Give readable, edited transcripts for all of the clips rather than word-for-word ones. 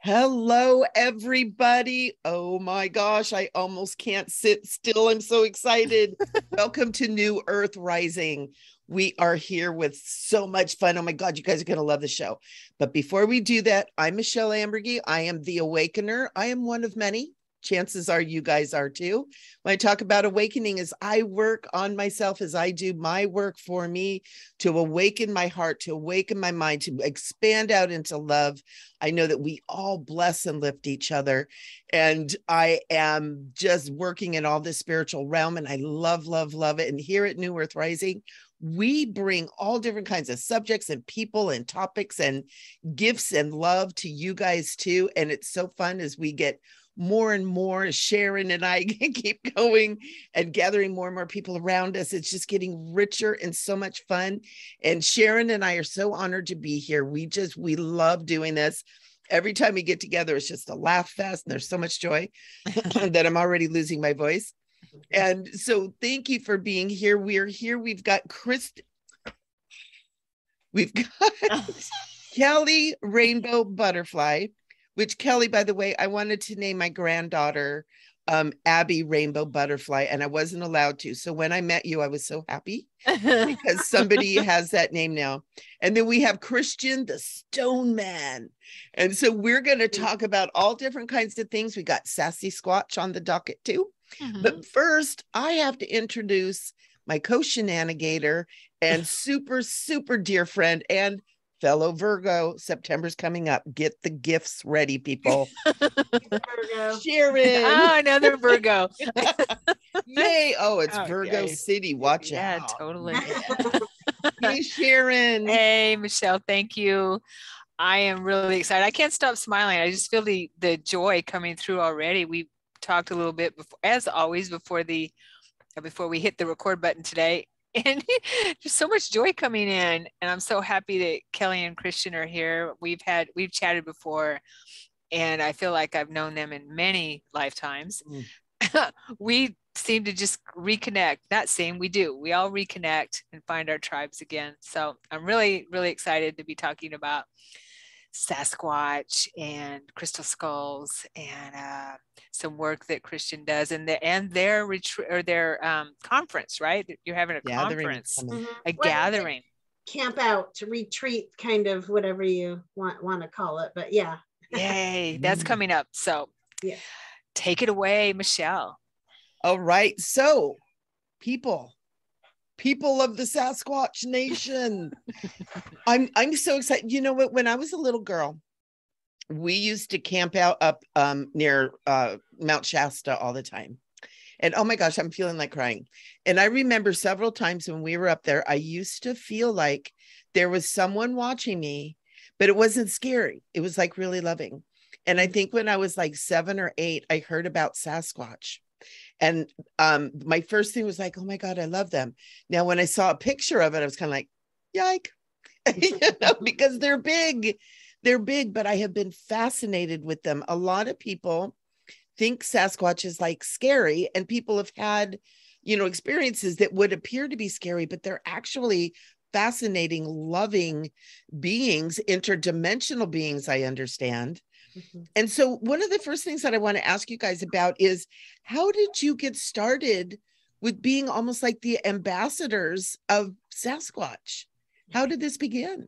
Hello, everybody. Oh my gosh, I almost can't sit still. I'm so excited. Welcome to New Earth Rising. We are here with so much fun. Oh my God, you guys are going to love the show. But before we do that, I'm Michelle Ambergy. I am the Awakener. I am one of many. Chances are you guys are too. When I talk about awakening, is I work on myself as I do my work for me to awaken my heart, to awaken my mind, to expand out into love. I know that we all bless and lift each other. And I am just working in all this spiritual realm, and I love, love, love it. And here at New Earth Rising, we bring all different kinds of subjects and people and topics and gifts and love to you guys too. And it's so fun as we get more and more. Sharon and I keep going and gathering more and more people around us. It's just getting richer and so much fun. And Sharon and I are so honored to be here. We love doing this. Every time we get together, it's just a laugh fest. And there's so much joy that I'm already losing my voice. And so thank you for being here. We're here. We've got Kelly Rainbow Butterfly, which Kelly, by the way, I wanted to name my granddaughter Abby Rainbow Butterfly, and I wasn't allowed to. So when I met you, I was so happy because somebody has that name now. And then we have Christian, the Stone Man. And so we're going to talk about all different kinds of things. We got Sassy Squatch on the docket too. Mm-hmm. But first, I have to introduce my co-shenanigator and super, super dear friend and fellow Virgo. September's coming up. Get the gifts ready, people. Virgo. Sharon. Oh, another Virgo. Yay. Oh, it's Virgo City. Watch out. Yeah, totally. Hey, Sharon. Hey, Michelle. Thank you. I am really excited. I can't stop smiling. I just feel the joy coming through already. We talked a little bit before, as always, before we hit the record button today. And just so much joy coming in. And I'm so happy that Kelly and Christian are here. We've chatted before, and I feel like I've known them in many lifetimes. We seem to just reconnect. We all reconnect and find our tribes again. So I'm really, really excited to be talking about Sasquatch and crystal skulls and some work that Christian does and their retreat or their conference, right? You're having a conference, a gathering. Camp out, to retreat, kind of whatever you want to call it. But yeah. Yay, that's coming up. So yeah, take it away, Michelle. All right. So people of the Sasquatch Nation. I'm so excited. You know what? When I was a little girl, we used to camp out up near Mount Shasta all the time. And oh my gosh, I'm feeling like crying. And I remember several times when we were up there, I used to feel like there was someone watching me, but it wasn't scary. It was like really loving. And I think when I was like 7 or 8, I heard about Sasquatch. And my first thing was like, oh my God, I love them. Now, when I saw a picture of it, I was kind of like, yike, because they're big, but I have been fascinated with them. A lot of people think Sasquatch is like scary, and people have had, experiences that would appear to be scary, but they're actually fascinating, loving beings, interdimensional beings, I understand. And so one of the first things that I want to ask you guys about is, how did you get started with being almost like the ambassadors of Sasquatch? How did this begin?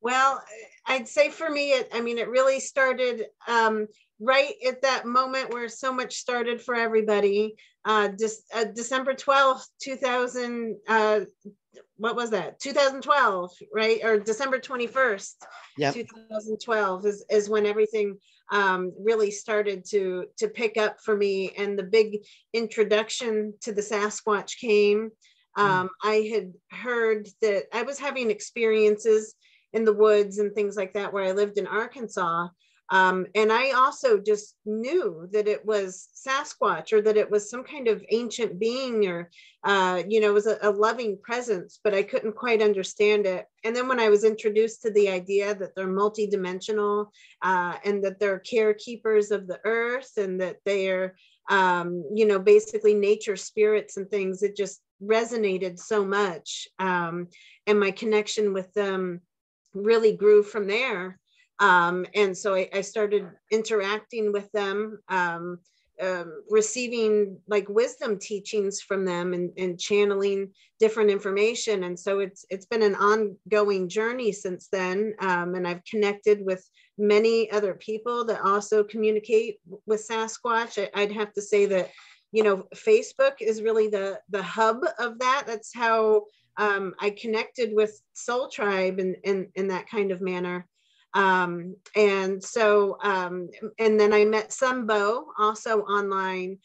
Well, I'd say for me, it really started right at that moment where so much started for everybody. December 12th, 2012, right? Or December 21st, 2012 is when everything really started to pick up for me. And the big introduction to the Sasquatch came. I had heard that I was having experiences in the woods and things like that where I lived in Arkansas. And I also just knew that it was Sasquatch, or that it was some kind of ancient being, or, it was a loving presence, but I couldn't quite understand it. And then when I was introduced to the idea that they're multidimensional, and that they're carekeepers of the earth, and that they are, basically nature spirits and things, it just resonated so much. And my connection with them really grew from there. And so I started interacting with them, receiving like wisdom teachings from them, and channeling different information. And so it's been an ongoing journey since then. And I've connected with many other people that also communicate with Sasquatch. I'd have to say that, you know, Facebook is really the hub of that. That's how I connected with Soul Tribe in that kind of manner. And so, and then I met Sunbo also online,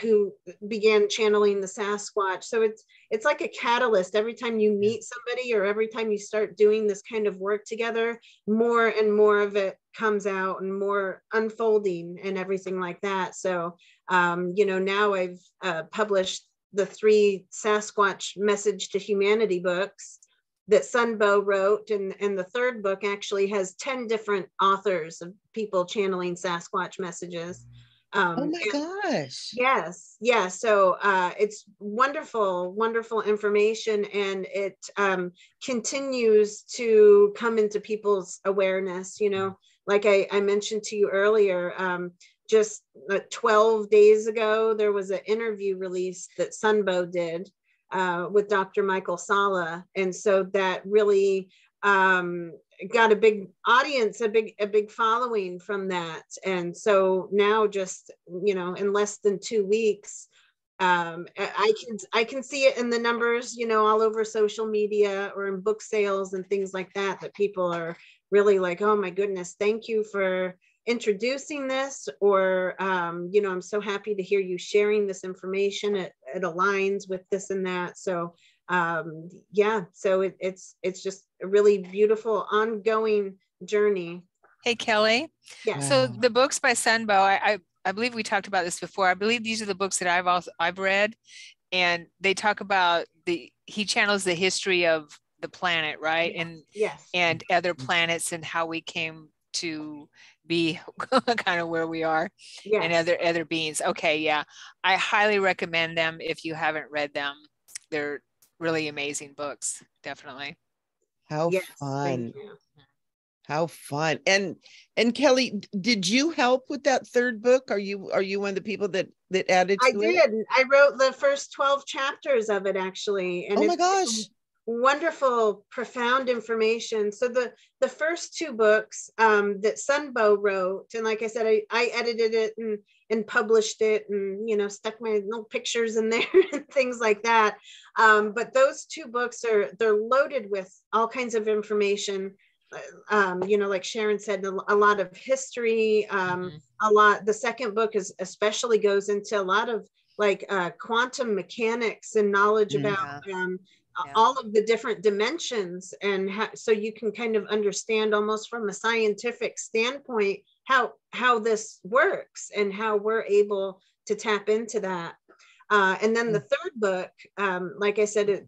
who began channeling the Sasquatch. So it's like a catalyst. Every time you meet somebody, or every time you start doing this kind of work together, more and more of it comes out, and more unfolding and everything like that. So, you know, now I've published the 3 Sasquatch Message to Humanity books that Sunbo wrote, and the 3rd book actually has 10 different authors of people channeling Sasquatch messages. Oh my gosh. Yes. Yeah. So it's wonderful, wonderful information, and it continues to come into people's awareness. You know, like I mentioned to you earlier, just 12 days ago, there was an interview released that Sunbo did with Dr. Michael Sala. And so that really got a big audience, a big following from that. And so now, just, you know, in less than 2 weeks, I can see it in the numbers, you know, all over social media or in book sales and things like that, that people are really like, oh my goodness, thank you for introducing this, or you know, I'm so happy to hear you sharing this information. It aligns with this and that. So yeah, so it's just a really beautiful ongoing journey. Hey, Kelly. Yeah. So the books by Sunbo, I believe we talked about this before. I believe these are the books that I've read, and they talk about he channels the history of the planet, right? And yes, and other planets, and how we came to be kind of where we are, yes, and other beings. Okay, yeah, I highly recommend them if you haven't read them. They're really amazing books, definitely. How fun. How fun. And Kelly, did you help with that 3rd book? Are you one of the people that added to it? I did. I wrote the first 12 chapters of it, actually. And oh my gosh, wonderful, profound information. So the first 2 books that Sunbo wrote, and like I said, I edited it and published it, and, you know, stuck my little pictures in there and things like that. But those 2 books they're loaded with all kinds of information. You know, like Sharon said, a lot of history, a lot. The 2nd book especially goes into a lot of like quantum mechanics and knowledge about all of the different dimensions, and so you can kind of understand almost from a scientific standpoint how this works and how we're able to tap into that. And then the 3rd book, like I said,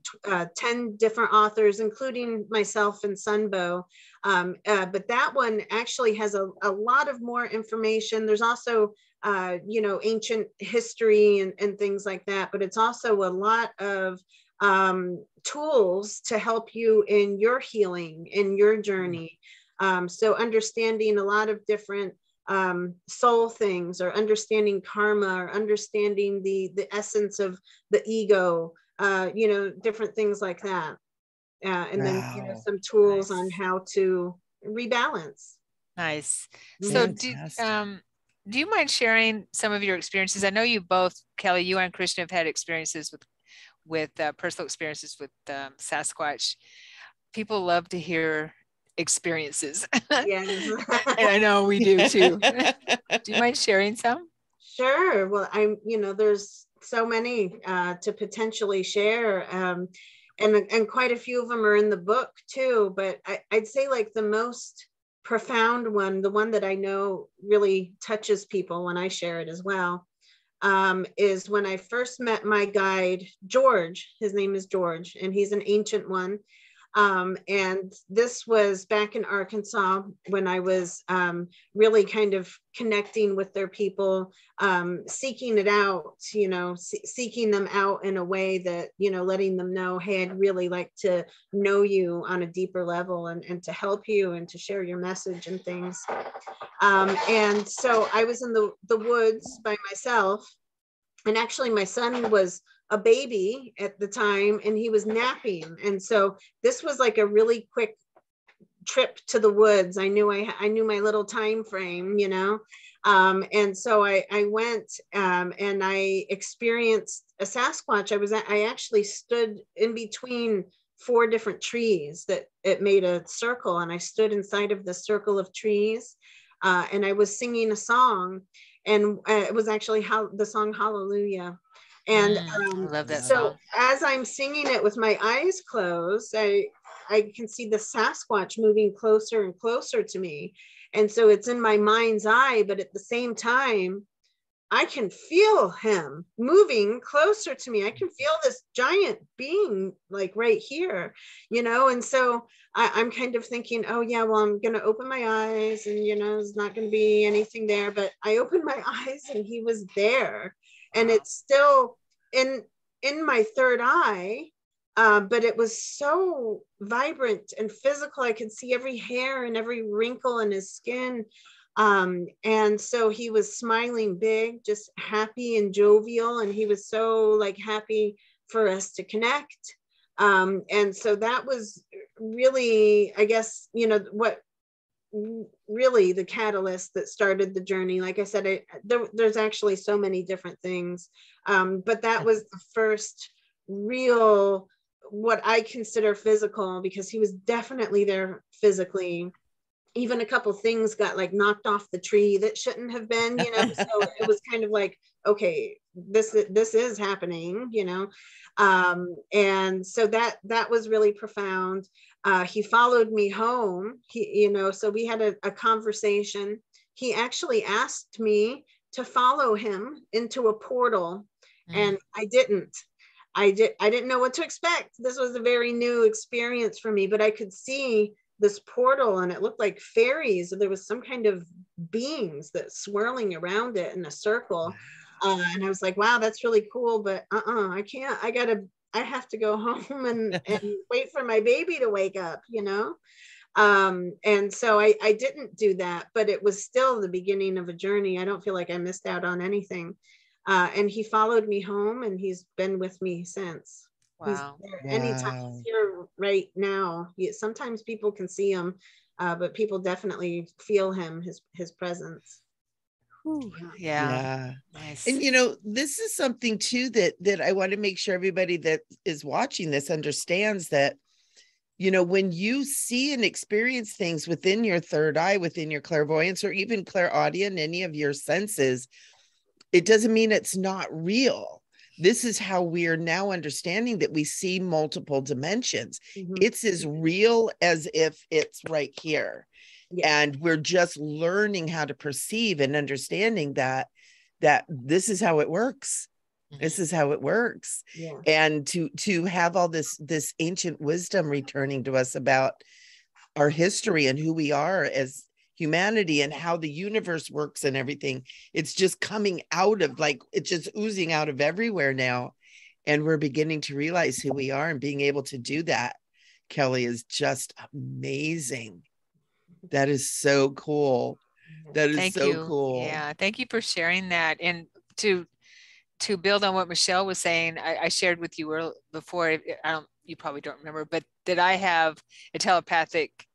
10 different authors, including myself and Sunbo. But that one actually has a lot of more information. There's also, you know, ancient history and things like that, but it's also a lot of tools to help you in your healing, in your journey. So understanding a lot of different soul things, or understanding karma, or understanding the essence of the ego, you know, different things like that. And then, you know, some tools on how to rebalance. Nice. So do you mind sharing some of your experiences? I know you both, Kelly, you and Christian, have had experiences with personal experiences with Sasquatch. People love to hear experiences. Yes. And I know we do too. Do you mind sharing some? Sure. Well, you know, there's so many to potentially share, and quite a few of them are in the book too. But I'd say like the most profound one, the one that I know really touches people when I share it as well, is when I first met my guide, George. His name is George, and he's an ancient one. And this was back in Arkansas when I was really kind of connecting with their people, seeking it out, seeking them out in a way that, letting them know, hey, I'd really like to know you on a deeper level and to help you and to share your message and things. And so I was in the woods by myself. And actually my son was a baby at the time and he was napping. And so this was like a really quick trip to the woods. I knew my little time frame, and so I went and I experienced a Sasquatch. I actually stood in between 4 different trees that it made a circle, and I stood inside of the circle of trees, and I was singing a song, and it was actually the song Hallelujah. And I love that so song. as I'm singing it with my eyes closed, I can see the Sasquatch moving closer and closer to me. And so it's in my mind's eye, but at the same time, I can feel him moving closer to me. I can feel this giant being like right here, and so I'm kind of thinking, oh yeah, well, I'm going to open my eyes and, there's not going to be anything there. But I opened my eyes and he was there, and it's still in my third eye. But it was so vibrant and physical. I could see every hair and every wrinkle in his skin. And so he was smiling big, just happy and jovial. And he was so like happy for us to connect. And so that was really, I guess, what really the catalyst that started the journey. Like I said, there's actually so many different things. But that was the first real, what I consider physical, because he was definitely there physically. Even a couple things got like knocked off the tree that shouldn't have been, so it was kind of like, okay, this is happening, and so that was really profound. He followed me home. So we had a conversation. He actually asked me to follow him into a portal, and I didn't. I didn't know what to expect. This was a very new experience for me, but I could see this portal and it looked like fairies. There was some kind of beings that swirling around it in a circle. And I was like, wow, that's really cool, but I can't. I have to go home and wait for my baby to wake up, and so I didn't do that, but it was still the beginning of a journey. I don't feel like I missed out on anything. And he followed me home, and he's been with me since. Wow. Anytime he's here right now. Sometimes people can see him, but people definitely feel him, his presence. Yeah. Nice. And this is something too that I want to make sure everybody that is watching this understands, that when you see and experience things within your third eye, within your clairvoyance, or even clairaudient, any of your senses, it doesn't mean it's not real. This is how we are now understanding that we see multiple dimensions. It's as real as if it's right here. And we're just learning how to perceive and understanding that this is how it works. This is how it works. And to have all this ancient wisdom returning to us about our history and who we are as humanity and how the universe works and everything. It's just coming out of, like, it's just oozing out of everywhere now. And we're beginning to realize who we are, and being able to do that, Kelly, is just amazing. That is so cool. That is so cool. Yeah. Thank you for sharing that. And to build on what Michelle was saying, I shared with you before, you probably don't remember, but that I have a telepathic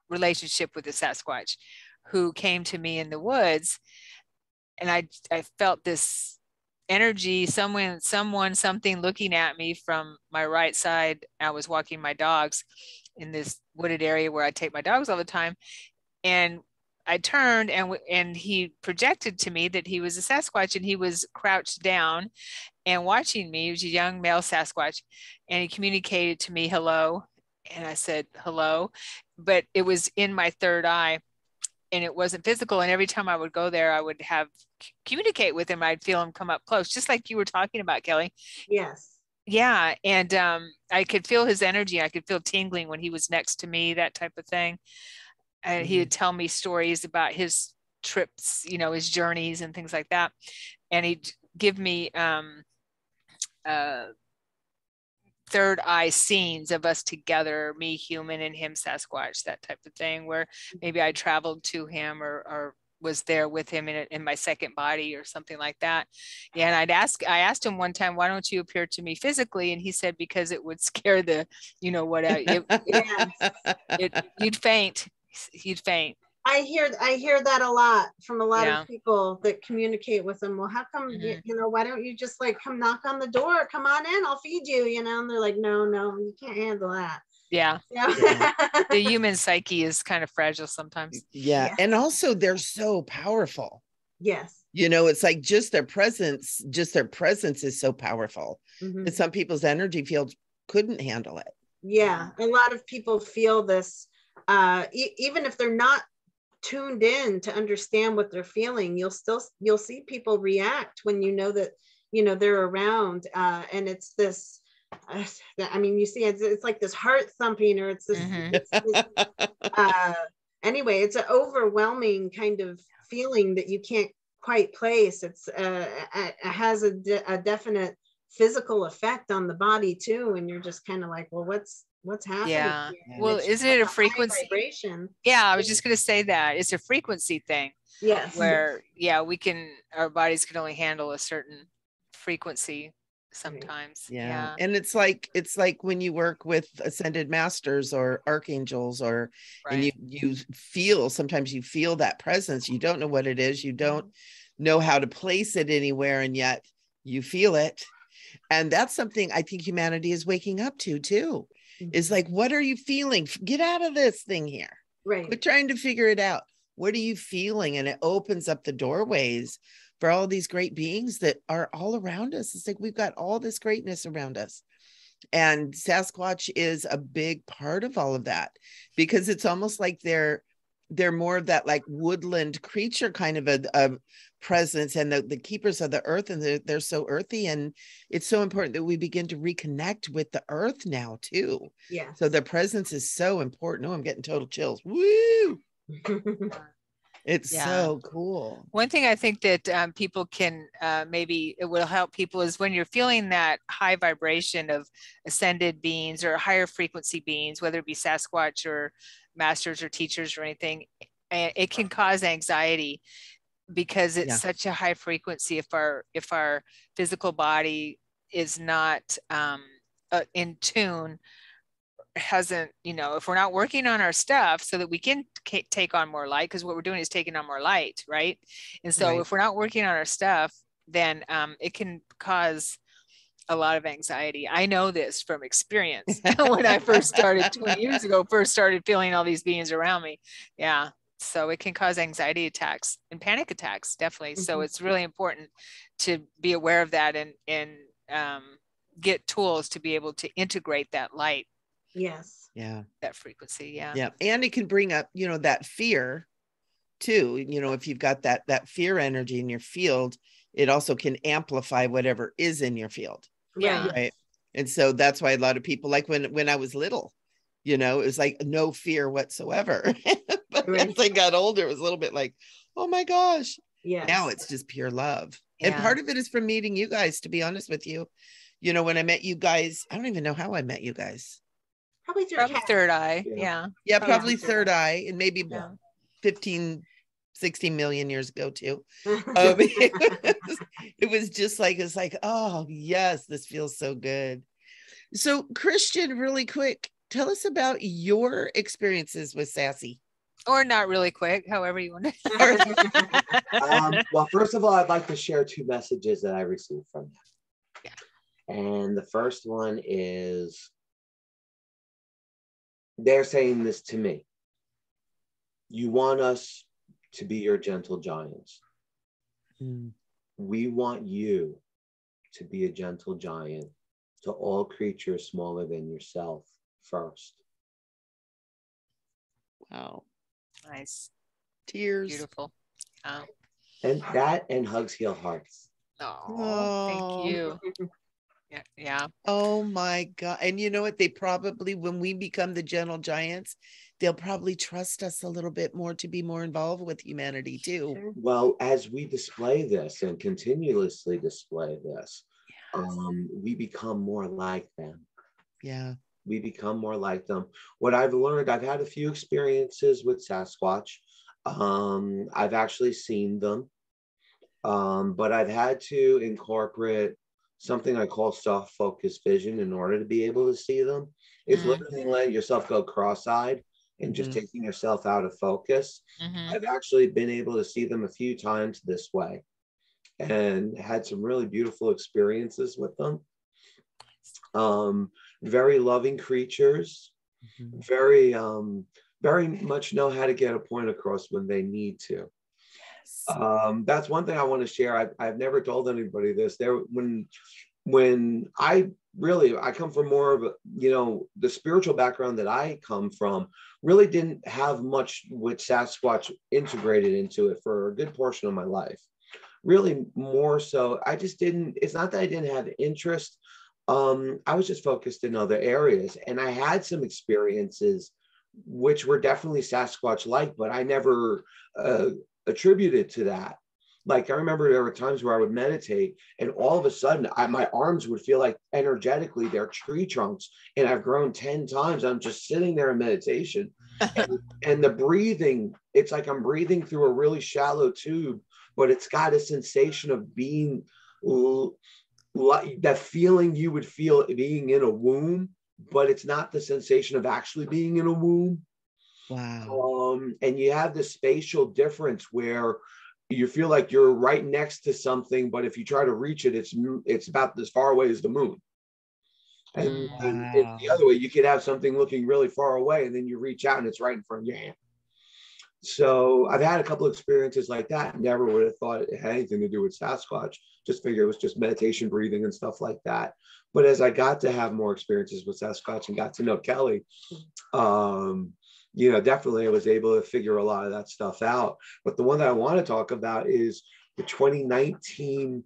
relationship with the Sasquatch who came to me in the woods, and I felt this energy, something looking at me from my right side. I was walking my dogs in this wooded area where I take my dogs all the time, and I turned and he projected to me that he was a Sasquatch, and he was crouched down and watching me. He was a young male Sasquatch, and he communicated to me hello, and I said hello, but it was in my third eye and it wasn't physical. And every time I would go there, I would communicate with him. I'd feel him come up close, just like you were talking about, Kelly. Yes. Yeah. And I could feel his energy. I could feel tingling when he was next to me, that type of thing. And he would tell me stories about his trips, you know, his journeys and things like that. And he'd give me third eye scenes of us together, me human and him Sasquatch, that type of thing, where maybe I traveled to him or was there with him in my second body or something like that. Yeah, and I asked him one time, why don't you appear to me physically? And he said, because it would scare the, you know what, you'd faint. You'd faint. I hear that a lot from a lot of people that communicate with them. Well, how come, you know, why don't you just like come knock on the door? Come on in, I'll feed you, you know? And they're like, no, you can't handle that. Yeah. The human psyche is kind of fragile sometimes. Yeah. And also they're so powerful. Yes. You know, it's like just their presence is so powerful that some people's energy fields couldn't handle it. Yeah. A lot of people feel this, even if they're not tuned in to understand what they're feeling, you'll see people react when you know that, you know, they're around, and it's this, I mean, you see, it's like this heart thumping, or it's this, anyway, it's an overwhelming kind of feeling that you can't quite place. It's it has a definite physical effect on the body too, and you're just kind of like, well, what's happening? Yeah. Well, isn't it a frequency? Vibration. Yeah, I was just going to say that it's a frequency thing. Yes. Where our bodies can only handle a certain frequency sometimes. Yeah. And it's like when you work with ascended masters or archangels, or and you feel, sometimes you feel that presence. You don't know what it is. You don't know how to place it anywhere, and yet you feel it. And that's something I think humanity is waking up to too. Is like, what are you feeling? Get out of this thing here. Right. Quit trying to figure it out. What are you feeling? And it opens up the doorways for all these great beings that are all around us. It's like, we've got all this greatness around us. And Sasquatch is a big part of all of that, because it's almost like they're more of that like woodland creature kind of a presence, and the keepers of the earth, and they're so earthy. And it's so important that we begin to reconnect with the earth now too. Yeah. So the presence is so important. Oh, I'm getting total chills. Woo! It's so cool. One thing I think that people can maybe it will help people is when you're feeling that high vibration of ascended beings or higher frequency beings, whether it be Sasquatch or masters or teachers or anything, it can cause anxiety, because it's such a high frequency. If our physical body is not in tune, hasn't, you know, if we're not working on our stuff so that we can take on more light, because what we're doing is taking on more light, right? And so if we're not working on our stuff, then it can cause a lot of anxiety. I know this from experience. When I first started 20 years ago, started feeling all these beings around me. Yeah. So it can cause anxiety attacks and panic attacks, definitely. So it's really important to be aware of that and get tools to be able to integrate that light. Yes. Yeah. That frequency. Yeah. Yeah. And it can bring up, you know, that fear too. You know, if you've got that fear energy in your field, it also can amplify whatever is in your field. Yeah. Right. And so that's why a lot of people, like when I was little, you know, it was like no fear whatsoever. But as I got older, it was a little bit like, oh my gosh. Yeah. Now it's just pure love. Yeah. And part of it is from meeting you guys, to be honest with you. You know, when I met you guys, I don't even know how I met you guys. Probably third eye. Yeah. Yeah, probably third eye, and maybe 15, 16 million years ago too. It was just like, it's like, oh yes, this feels so good. So Christian, really quick, tell us about your experiences with Sassy. Or not really quick, however you want to. Well, first of all, I'd like to share 2 messages that I received from them. Yeah. And the first one is, they're saying this to me: you want us to be your gentle giants. We want you to be a gentle giant to all creatures smaller than yourself first. Wow. Nice. Tears. Beautiful. And that, and hugs heal hearts. Oh, thank you. Yeah. Oh my God. And you know what? They probably, when we become the gentle giants, they'll probably trust us a little bit more to be more involved with humanity too. Well, as we display this and continuously display this, we become more like them. Yeah. We become more like them. What I've learned, I've had a few experiences with Sasquatch. I've actually seen them, but I've had to incorporate something I call soft focus vision in order to be able to see them. It's literally letting yourself go cross-eyed and just taking yourself out of focus. I've actually been able to see them a few times this way and had some really beautiful experiences with them. Very loving creatures, very much know how to get a point across when they need to. That's one thing I want to share. I've never told anybody this. When I come from more of a, the spiritual background that I come from really didn't have much with Sasquatch integrated into it for a good portion of my life. Really more so, I just didn't, it's not that I didn't have interest. I was just focused in other areas, and I had some experiences which were definitely Sasquatch-like, but I never attributed to that. Like, I remember there were times where I would meditate and all of a sudden my arms would feel like energetically they're tree trunks, and I've grown 10 times. I'm just sitting there in meditation and the breathing, it's like I'm breathing through a really shallow tube, but it's got a sensation of being like that feeling you would feel being in a womb, but it's not the sensation of actually being in a womb. Wow. And you have this spatial difference where you feel like you're right next to something, but if you try to reach it, it's about as far away as the moon. And, and the other way, you could have something looking really far away, and then you reach out and it's right in front of your hand. So I've had a couple of experiences like that. Never would have thought it had anything to do with Sasquatch. Just figured it was just meditation, breathing, and stuff like that. But as I got to have more experiences with Sasquatch and got to know Kelly, definitely I was able to figure a lot of that stuff out. But the one that I want to talk about is the 2019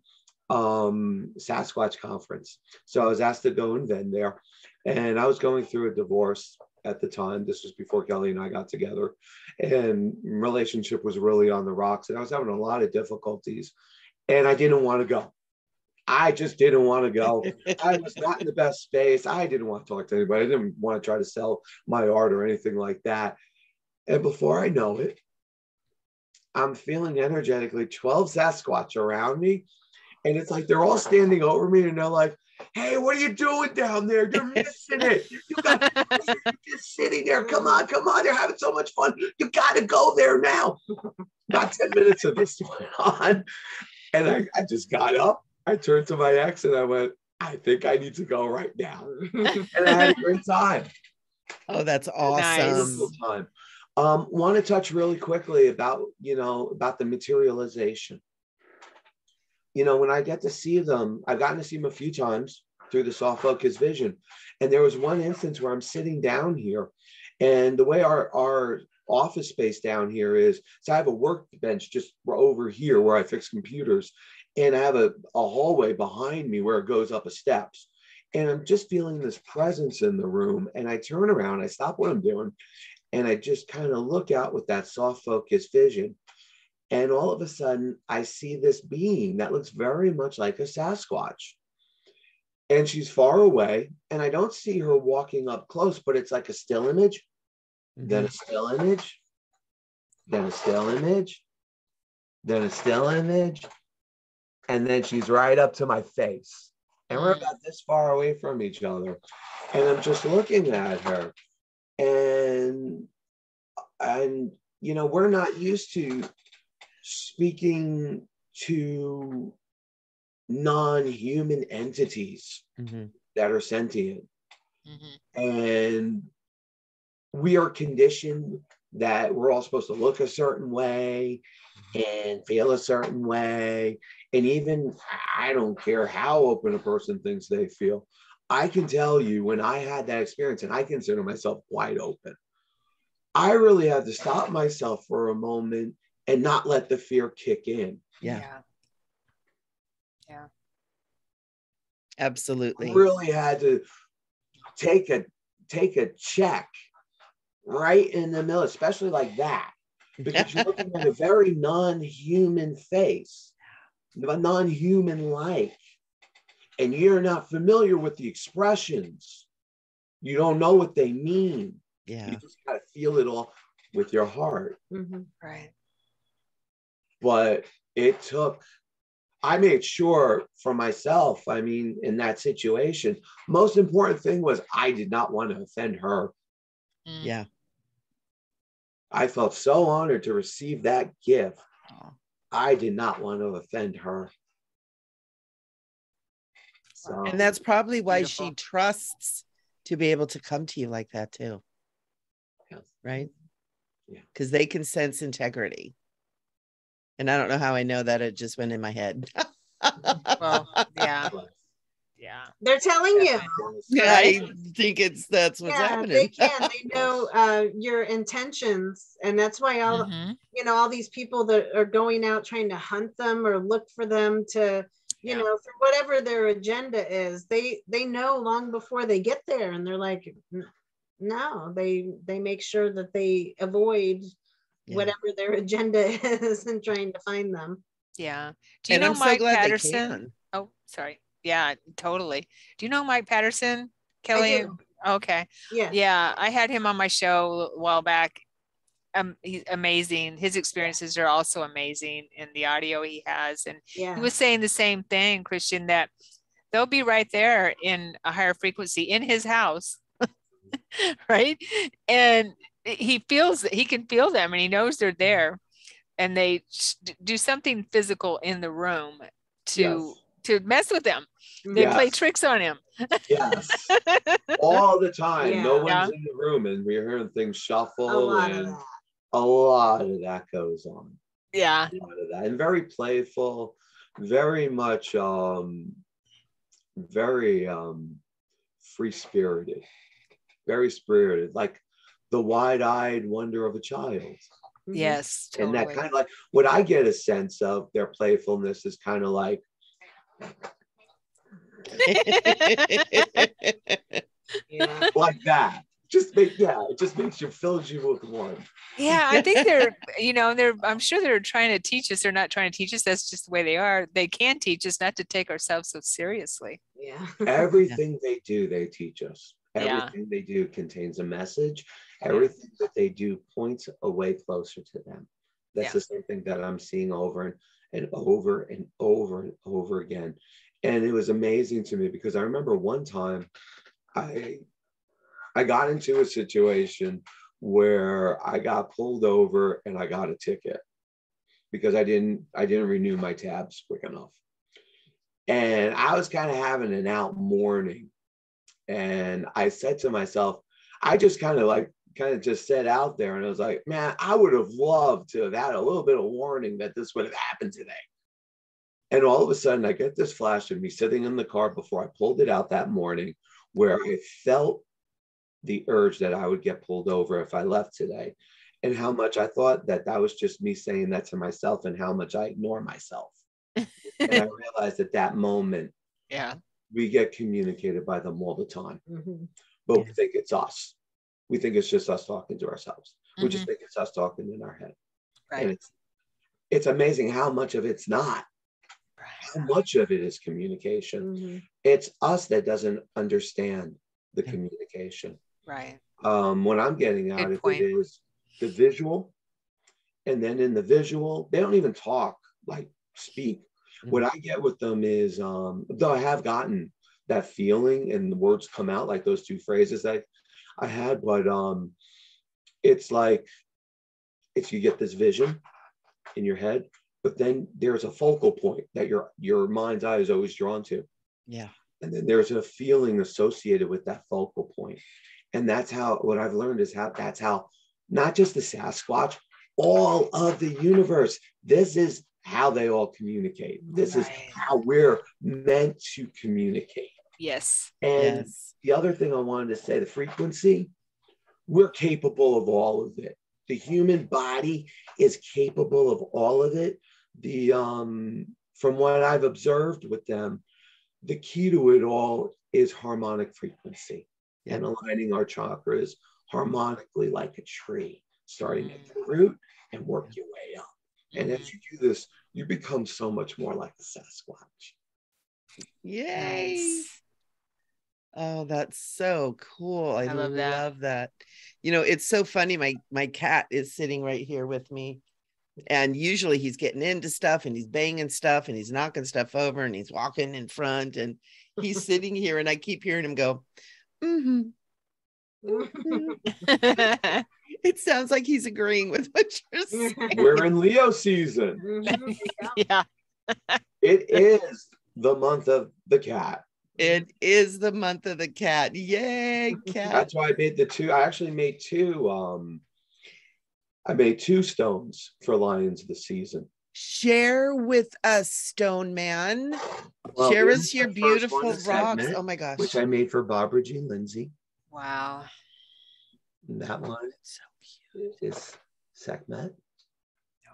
Sasquatch conference. So I was asked to go and vend there, and I was going through a divorce at the time. This was before Kelly and I got together, and relationship was really on the rocks, and I was having a lot of difficulties, and I didn't want to go. I just didn't want to go. I was not in the best space. I didn't want to talk to anybody. I didn't want to try to sell my art or anything like that. And before I know it, I'm feeling energetically 12 Sasquatch around me. And it's like they're all standing over me, and they're like, "Hey, what are you doing down there? You're missing it. You're just sitting there. Come on. They're having so much fun. You got to go there now." About 10 minutes of this went on. And I just got up. I turned to my ex and I went, "I think I need to go right now." And I had a great time. Oh, that's awesome. Nice. Time. Want to touch really quickly about the materialization. When I get to see them, I've gotten to see them a few times through the soft focus vision. And there was one instance where I'm sitting down here, and the way our office space down here is, so I have a workbench just over here where I fix computers, and I have a hallway behind me where it goes up a steps. And I'm just feeling this presence in the room, and I turn around, I stop what I'm doing, and I just kind of look out with that soft focus vision. And all of a sudden, I see this being that looks very much like a Sasquatch. And she's far away, and I don't see her walking up close, but it's like a still image, then a still image, then a still image, then a still image, and then she's right up to my face. And we're about this far away from each other. And I'm just looking at her. And we're not used to speaking to non-human entities that are sentient. And we are conditioned that we're all supposed to look a certain way and feel a certain way. And even, I don't care how open a person thinks they feel, I can tell you when I had that experience, and I consider myself wide open, I really had to stop myself for a moment and not let the fear kick in. Yeah. Absolutely. Really had to take a check right in the middle, especially like that, because you're looking at a very non-human face, non-human like, and you're not familiar with the expressions. You don't know what they mean. Yeah. You just gotta feel it all with your heart. Right. But it took, I made sure for myself, I mean, in that situation, most important thing was I did not want to offend her. Yeah. I felt so honored to receive that gift. I did not want to offend her. So, and that's probably why beautiful. she trusts to be able to come to you like that too. yes. Right? Yeah. Because they can sense integrity. And I don't know how I know that, it just went in my head. Well, yeah. Yeah. They're telling you. Yeah, Right? I think that's what's happening. They can. They know your intentions, and that's why all all these people that are going out trying to hunt them or look for them to, you know, for whatever their agenda is. They know long before they get there, and they're like, no. They make sure that they avoid whatever their agenda is in trying to find them. Yeah. Do you and know I'm so Mike glad Patterson? they can. Oh, sorry. Yeah, totally. Do you know Mike Patterson, Kelly? I do. Okay. Yeah. Yeah, I had him on my show a while back. He's amazing. His experiences are also amazing in the audio he has. And he was saying the same thing, Christian, that they'll be right there in a higher frequency in his house. Right. And he feels that he can feel them and he knows they're there, and they do something physical in the room to mess with him. They play tricks on him. Yes. All the time. Yeah. No one's in the room and we're hearing things shuffle. A lot of that goes on. Yeah. A lot of that. And very playful, very much very free-spirited. Very spirited, like the wide-eyed wonder of a child. Yes, totally. And that kind of like what I get a sense of their playfulness is kind of like like that. It just makes you, fills you with warmth. Yeah, I think they're, I'm sure they're trying to teach us. They're not trying to teach us. That's just the way they are. They can teach us not to take ourselves so seriously. Yeah. Everything they do, they teach us. Everything they do contains a message. Everything that they do points a way closer to them. That's the same thing that I'm seeing over and over and over and over again. And it was amazing to me because I remember one time I got into a situation where I got pulled over and I got a ticket because I didn't renew my tabs quick enough. And I was kind of having an out morning. And I said to myself, I just kind of just said out there, and I was like, man, I would have loved to have had a little bit of warning that this would have happened today. And all of a sudden I get this flash of me sitting in the car before I pulled it out that morning, where I felt the urge that I would get pulled over if I left today, and how much I thought that was just me saying that to myself, and how much I ignore myself. And I realized at that moment, we get communicated by them all the time, but we think it's us. We think it's just us talking to ourselves. We just think it's us talking in our head. Right. And it's amazing how much of it's not. How much of it is communication. It's us that doesn't understand the communication. Right. What I'm getting out of it is the visual. And then in the visual, they don't even talk, like speak. What I get with them is, though I have gotten that feeling and the words come out, like those two phrases I had, but it's like, if you get this vision in your head, but then there's a focal point that your mind's eye is always drawn to. Yeah. And then there's a feeling associated with that focal point. And that's how, what I've learned is that's how, not just the Sasquatch, all of the universe, this is how they all communicate. This is how we're meant to communicate. Yes. And the other thing I wanted to say, the frequency, we're capable of all of it. The human body is capable of all of it. From what I've observed with them, the key to it all is harmonic frequency and aligning our chakras harmonically like a tree, starting at the root and work your way up. And as you do this, you become so much more like the Sasquatch. Yay. Nice. Oh, that's so cool. I love that. You know, it's so funny. My cat is sitting right here with me. And usually he's getting into stuff and he's banging stuff and he's knocking stuff over and he's walking in front and he's sitting here and I keep hearing him go, mm-hmm. Mm-hmm. It sounds like he's agreeing with what you're saying. We're in Leo season. Yeah. It is the month of the cat. It is the month of the cat. Yay, cat. That's why I made the two. I actually made two. I made two stones for Lions this season. Share with us, Stone Man. Well, share us your the first beautiful one, rocks. segment, Oh my gosh. which I made for Barbara G. Lindsay. Wow. And that one So cute. is Sept.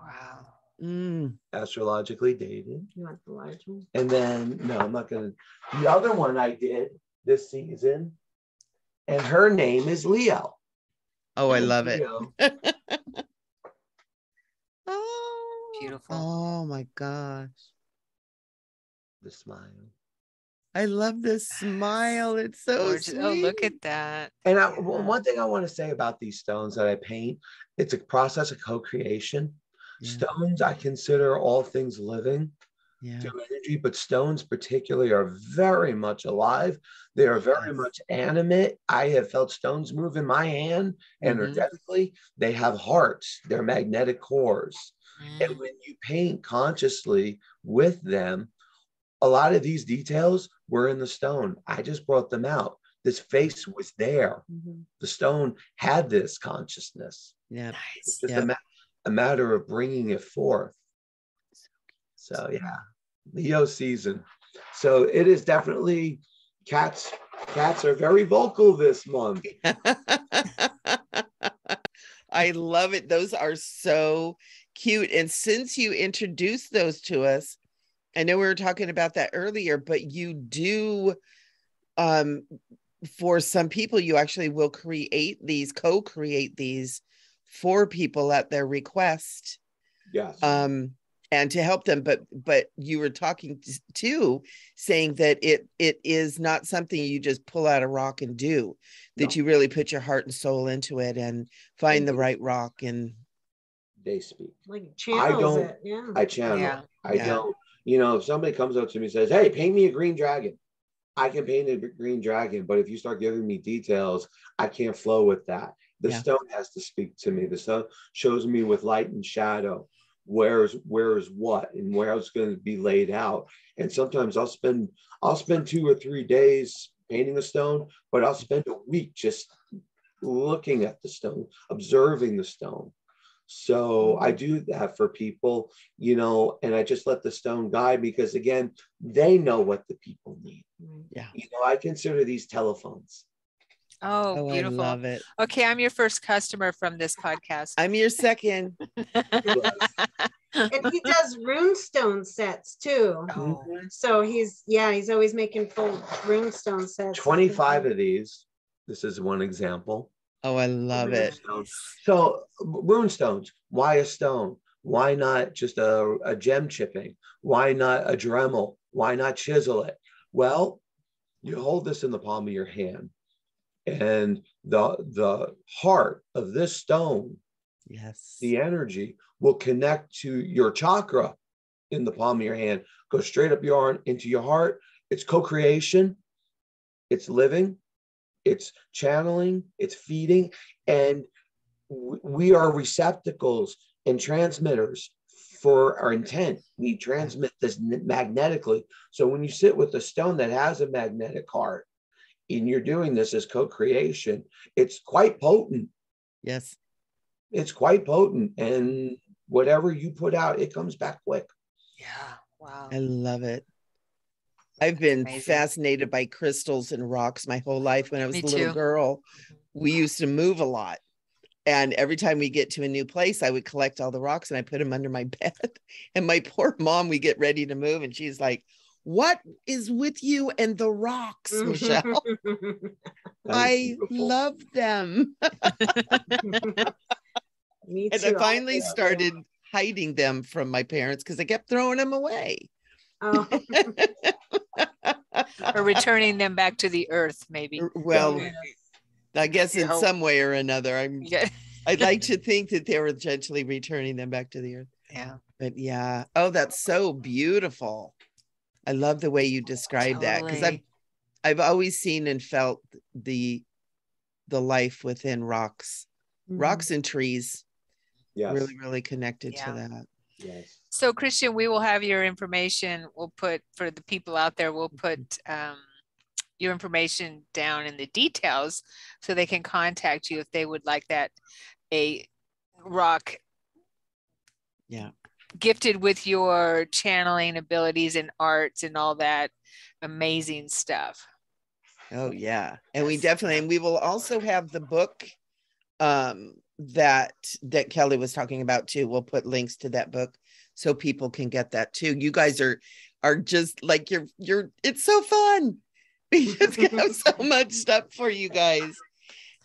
Wow. Astrologically dated. You want the large one? And then, no, I'm not going to. The other one I did this season, and her name is Leo. Oh, I love it. Oh, beautiful. Oh my gosh. The smile. I love this smile. It's so gorgeous. sweet. Oh, look at that. And one thing I want to say about these stones that I paint, it's a process of co-creation. Yeah. Stones, I consider all things living through energy, but stones particularly are very much alive. They are very much animate. I have felt stones move in my hand energetically. They have hearts. They're magnetic cores. And when you paint consciously with them, a lot of these details were in the stone. I just brought them out. This face was there. The stone had this consciousness. Yeah. It's just a matter of bringing it forth. So yeah, Leo season. So it is definitely cats are very vocal this month. I love it. Those are so cute. And since you introduced those to us, I know we were talking about that earlier, but you do, for some people, you actually will co-create these for people at their request. Yes. And to help them, but you were talking too, saying that it is not something you just pull out a rock and do, that you really put your heart and soul into it and find the right rock. And they speak. Like channels it. Yeah. I channel. I don't. You know, if somebody comes up to me and says, "Hey, paint me a green dragon," I can paint a green dragon. But if you start giving me details, I can't flow with that. The stone has to speak to me. The stone shows me with light and shadow where's what and where it's going to be laid out. And sometimes I'll spend 2 or 3 days painting a stone, but I'll spend a week just looking at the stone, observing the stone. So I do that for people, you know, and I just let the stone guide, because again, they know what the people need. Yeah. You know, I consider these telephones. Oh, beautiful. I love it. Okay, I'm your first customer from this podcast. I'm your second. And he does runestone sets too. Oh. So he's always making full runestone sets. 25 of these. This is one example. Oh, I love it. So runestones, why a stone? Why not just a gem chipping? Why not a Dremel? Why not chisel it? Well, you hold this in the palm of your hand, and the heart of this stone, the energy will connect to your chakra in the palm of your hand, go straight up your arm into your heart. It's co-creation, it's living, it's channeling, it's feeding, and we are receptacles and transmitters for our intent. We transmit this magnetically. So when you sit with a stone that has a magnetic heart and you're doing this as co-creation, it's quite potent. Yes. It's quite potent. And whatever you put out, it comes back quick. Yeah. Wow. I love it. I've been fascinated by crystals and rocks my whole life. When I was a little girl, we used to move a lot. And every time we get to a new place, I would collect all the rocks and I put them under my bed. And my poor mom, we get ready to move and she's like, what is with you and the rocks, Michelle? I love them. Me and too. I finally started hiding them from my parents because I kept throwing them away. Oh. Or returning them back to the earth, maybe. Well, Yes. I guess in some way or another, I'd like to think that they were gently returning them back to the earth. Yeah. But yeah. Oh, that's so beautiful. I love the way you describe that, because I've always seen and felt the life within rocks, rocks and trees. Yes. Really, really connected to that. Yes. So Christian, we will have your information. We'll put, for the people out there, we'll put your information down in the details so they can contact you if they would like that, a rock gifted with your channeling abilities and arts and all that amazing stuff. Oh yeah. And we definitely, and we will also have the book that Kelly was talking about too. We'll put links to that book so people can get that too. You guys are just like, you're it's so fun. We just have so much stuff for you guys.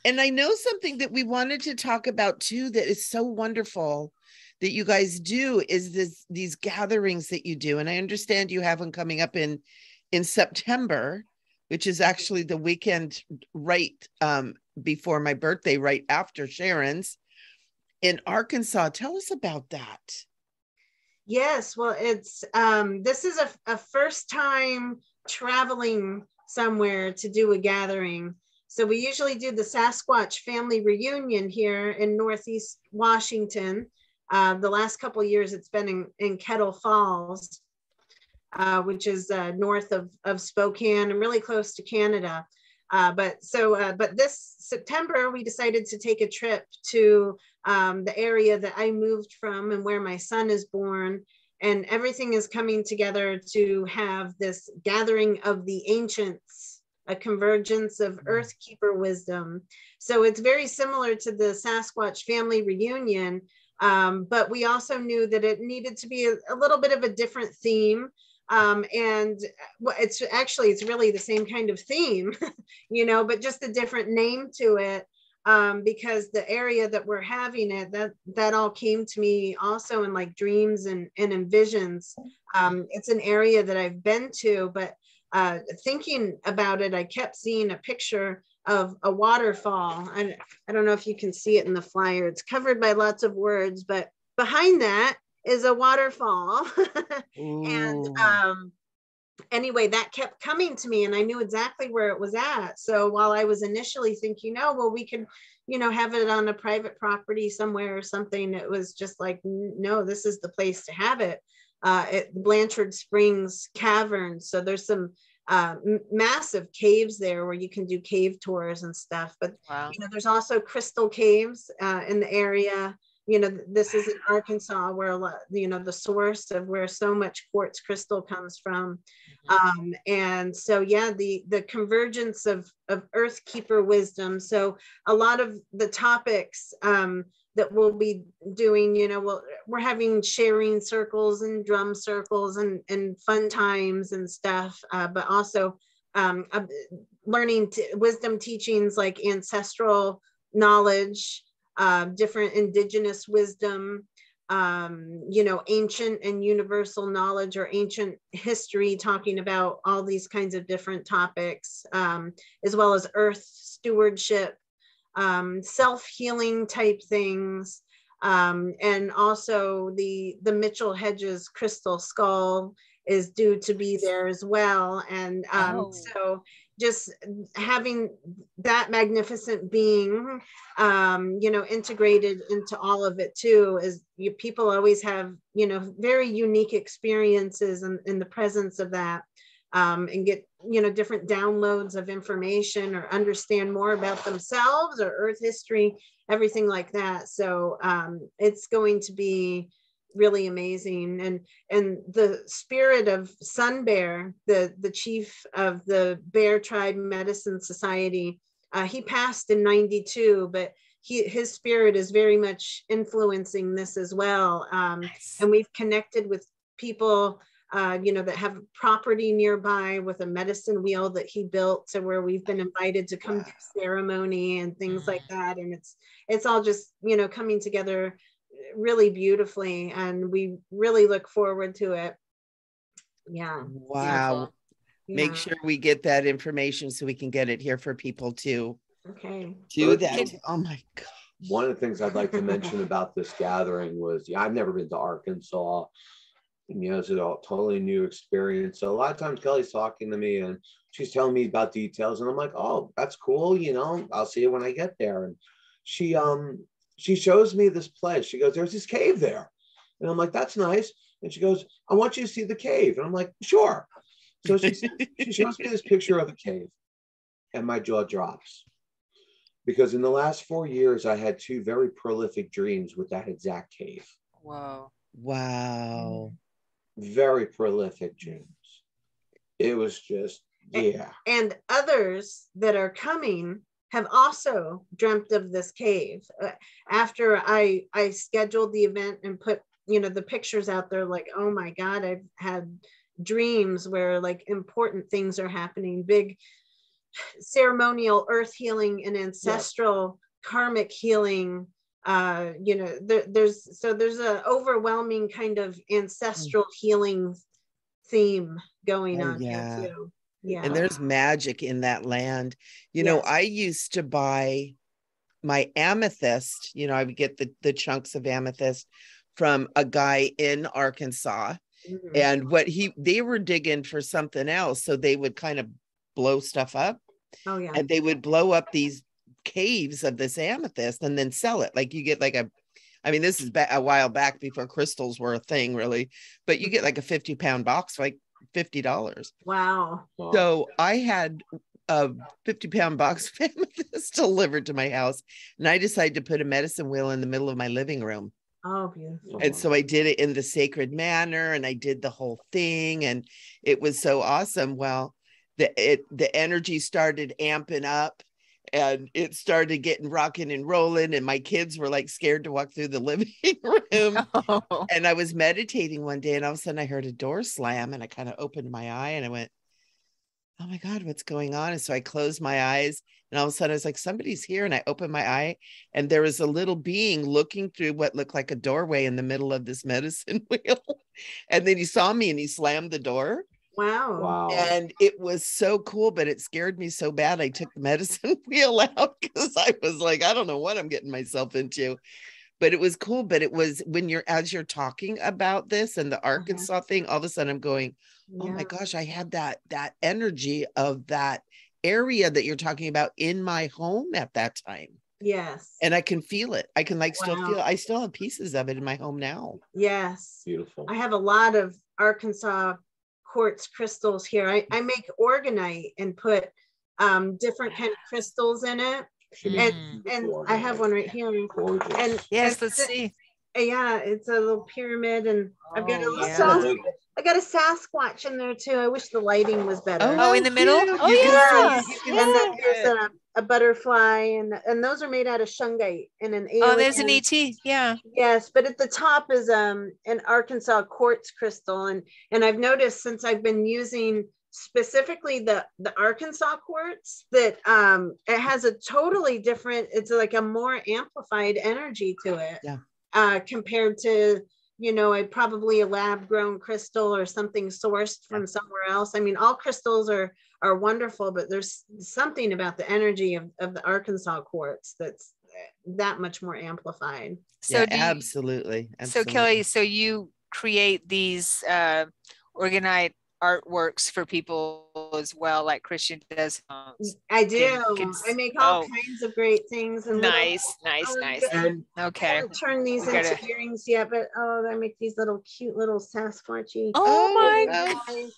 And I know something that we wanted to talk about too that is so wonderful that you guys do is these gatherings that you do. And I understand you have one coming up in September, which is actually the weekend right before my birthday, right after Sharon's, in Arkansas. Tell us about that. Yes, well, it's this is a first time traveling somewhere to do a gathering. So we usually do the Sasquatch Family Reunion here in Northeast Washington. The last couple of years it's been in Kettle Falls, which is north of Spokane and really close to Canada. But this September, we decided to take a trip to the area that I moved from and where my son is born. And everything is coming together to have this gathering of the ancients, a convergence of Earth Keeper wisdom. So it's very similar to the Sasquatch Family Reunion, but we also knew that it needed to be a little bit of a different theme. And it's really the same kind of theme, but just a different name to it, because the area that we're having it, that all came to me also in like dreams and in visions. It's an area that I've been to, but thinking about it, I kept seeing a picture of a waterfall. I don't know if you can see it in the flyer. It's covered by lots of words, but behind that is a waterfall. And anyway, that kept coming to me and I knew exactly where it was at. So while I was initially thinking, oh, well, we could, have it on a private property somewhere or something, it was just like, no, this is the place to have it. At Blanchard Springs Caverns. So there's some massive caves there where you can do cave tours and stuff. But there's also crystal caves in the area. This is in Arkansas where the source of where so much quartz crystal comes from. And so, the convergence of Earth Keeper wisdom. So a lot of the topics that we'll be doing, we're having sharing circles and drum circles and fun times and stuff, but also learning wisdom teachings like ancestral knowledge, different indigenous wisdom, ancient and universal knowledge or ancient history, talking about all these kinds of different topics, as well as earth stewardship, self-healing type things, and also the Mitchell Hedges crystal skull is due to be there as well. And so just having that magnificent being, integrated into all of it too, is people always have, very unique experiences in the presence of that, and get, different downloads of information or understand more about themselves or Earth history, everything like that. So it's going to be really amazing. And the spirit of Sun Bear, the chief of the Bear Tribe Medicine Society, he passed in 92, but his spirit is very much influencing this as well. And we've connected with people that have property nearby with a medicine wheel that he built, to where we've been invited to come do ceremony and things like that. And it's all just, coming together really beautifully, and we really look forward to it. Yeah. Wow. Yeah. Make sure we get that information so we can get it here for people to do that. Oh my God. One of the things I'd like to mention about this gathering was, I've never been to Arkansas. It's a totally new experience. So a lot of times Kelly's talking to me and she's telling me about details, and I'm like, oh, that's cool. I'll see it when I get there. And she shows me this place. She goes, there's this cave there. And I'm like, that's nice. And she goes, I want you to see the cave. And I'm like, sure. So she shows me this picture of a cave, and my jaw drops. Because in the last 4 years, I had 2 very prolific dreams with that exact cave. Wow. Very prolific dreams. It was just, yeah. And others that are coming have also dreamt of this cave. After I scheduled the event and put, the pictures out there, like, oh my God, I've had dreams where like important things are happening, big ceremonial earth healing and ancestral karmic healing. There's an overwhelming kind of ancestral healing theme going on here too. Yeah. And there's magic in that land. I used to buy my amethyst, I would get the chunks of amethyst from a guy in Arkansas. And they were digging for something else. So they would kind of blow stuff up. Oh yeah. And they would blow up these caves of this amethyst and then sell it. Like you get like this is a while back before crystals were a thing really, but you get like a 50-pound box for like $50. Wow. So I had a 50-pound box of amethyst delivered to my house, and I decided to put a medicine wheel in the middle of my living room. Oh, beautiful. And so I did it in the sacred manner, and I did the whole thing, and it was so awesome. Well, the energy started amping up, and it started getting rocking and rolling, and my kids were like scared to walk through the living room. And I was meditating one day, and all of a sudden I heard a door slam, and I kind of opened my eye, and I went, oh my God, what's going on? And so I closed my eyes, and all of a sudden I was like, somebody's here. And I opened my eye, and there was a little being looking through what looked like a doorway in the middle of this medicine wheel. And then he saw me and he slammed the door. Wow. And it was so cool, but it scared me so bad. I took the medicine wheel out because I was like, I don't know what I'm getting myself into. But it was cool. But it was as you're talking about this and the Arkansas thing, all of a sudden I'm going, oh my gosh, I had that energy of that area that you're talking about in my home at that time. Yes. And I can feel it. I can I still have pieces of it in my home now. Yes. Beautiful. I have a lot of Arkansas quartz crystals here. I make orgonite and put different kind of crystals in it. And I have one right here. And yes, let's see. Yeah, it's a little pyramid, and I've got I got a Sasquatch in there too. I wish the lighting was better. Oh, in the middle? Oh yeah. And then there's a butterfly, and those are made out of shungite and an alien. Oh, there's an ET. Yeah. Yes, but at the top is an Arkansas quartz crystal, and I've noticed since I've been using specifically the Arkansas quartz that it has a totally different, it's like a more amplified energy to it. Yeah. Compared to, probably a lab grown crystal or something sourced from somewhere else. I mean, all crystals are wonderful, but there's something about the energy of the Arkansas quartz that's that much more amplified. So absolutely. So Kelly, so you create these orgonite artworks for people as well, like Christian does. I do. I make all kinds of great things. And nice. And okay. I haven't turned these into earrings yet, but I make these little cute little Sasquatchy. Oh my God.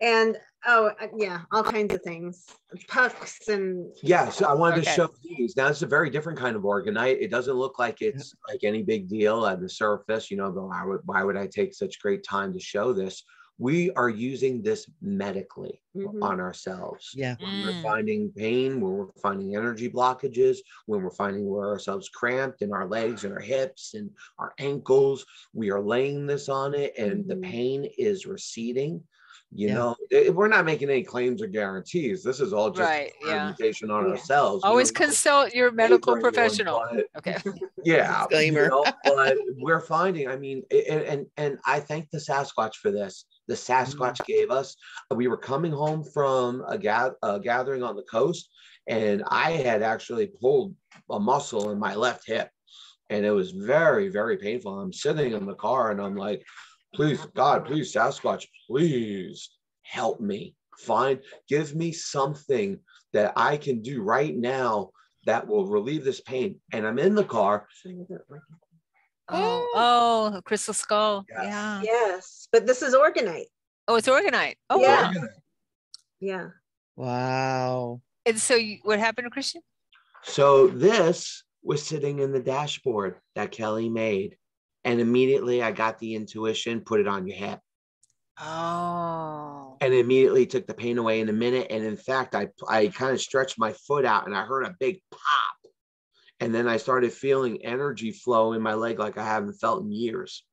And all kinds of things. Pucks and so I wanted to show these. Now it's a very different kind of orgonite. It doesn't look like it's like any big deal at the surface, but why would I take such great time to show this? we are using this medically on ourselves. Yeah. When we're finding pain, when we're finding energy blockages, when we're finding we're ourselves cramped in our legs and our hips and our ankles, we are laying this on it and the pain is receding. You know, we're not making any claims or guarantees. This is all just experimentation on ourselves. Always consult your medical professional. Okay. Yeah. You know, but we're finding, I mean, and I thank the Sasquatch for this. The Sasquatch gave us, we were coming home from a gathering on the coast, and I had actually pulled a muscle in my left hip, and it was very, very painful. I'm sitting in the car and I'm like, please, God, please, Sasquatch, please help me. Give me something that I can do right now that will relieve this pain. And I'm in the car. Oh, crystal skull. Yes. Yeah. Yes, but this is orgonite. Oh, it's orgonite. Oh, yeah. wow. Yeah. Wow. And so what happened to Christian? So this was sitting in the dashboard that Kelly made. And immediately I got the intuition, put it on your hip. Oh. And immediately took the pain away in a minute. And in fact, I kind of stretched my foot out and I heard a big pop. And then I started feeling energy flow in my leg like I haven't felt in years.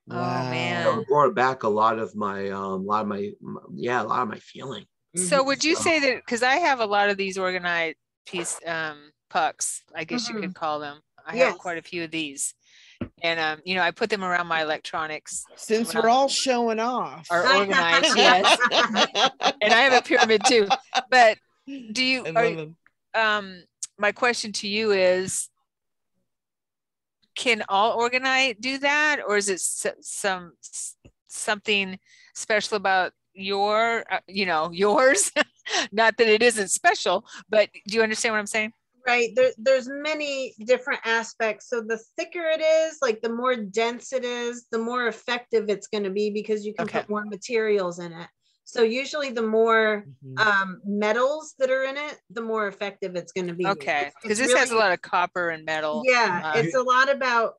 Wow. Oh, man. So it brought back a lot of my feeling. So would you say that, because I have a lot of these orgonite pucks, I guess you could call them. I have quite a few of these. And, you know, I put them around my electronics. Since we're all showing off. Our organites, yes. And I have a pyramid too. But do you, my question to you is, can all orgonite do that? Or is it something special about yours? Not that it isn't special, but do you understand what I'm saying? Right. There's many different aspects. So the thicker it is, like the more dense it is, the more effective it's going to be because you can put more materials in it. So usually the more metals that are in it, the more effective it's going to be. Okay. Because this really has a lot of copper and metal. Yeah. It's a lot about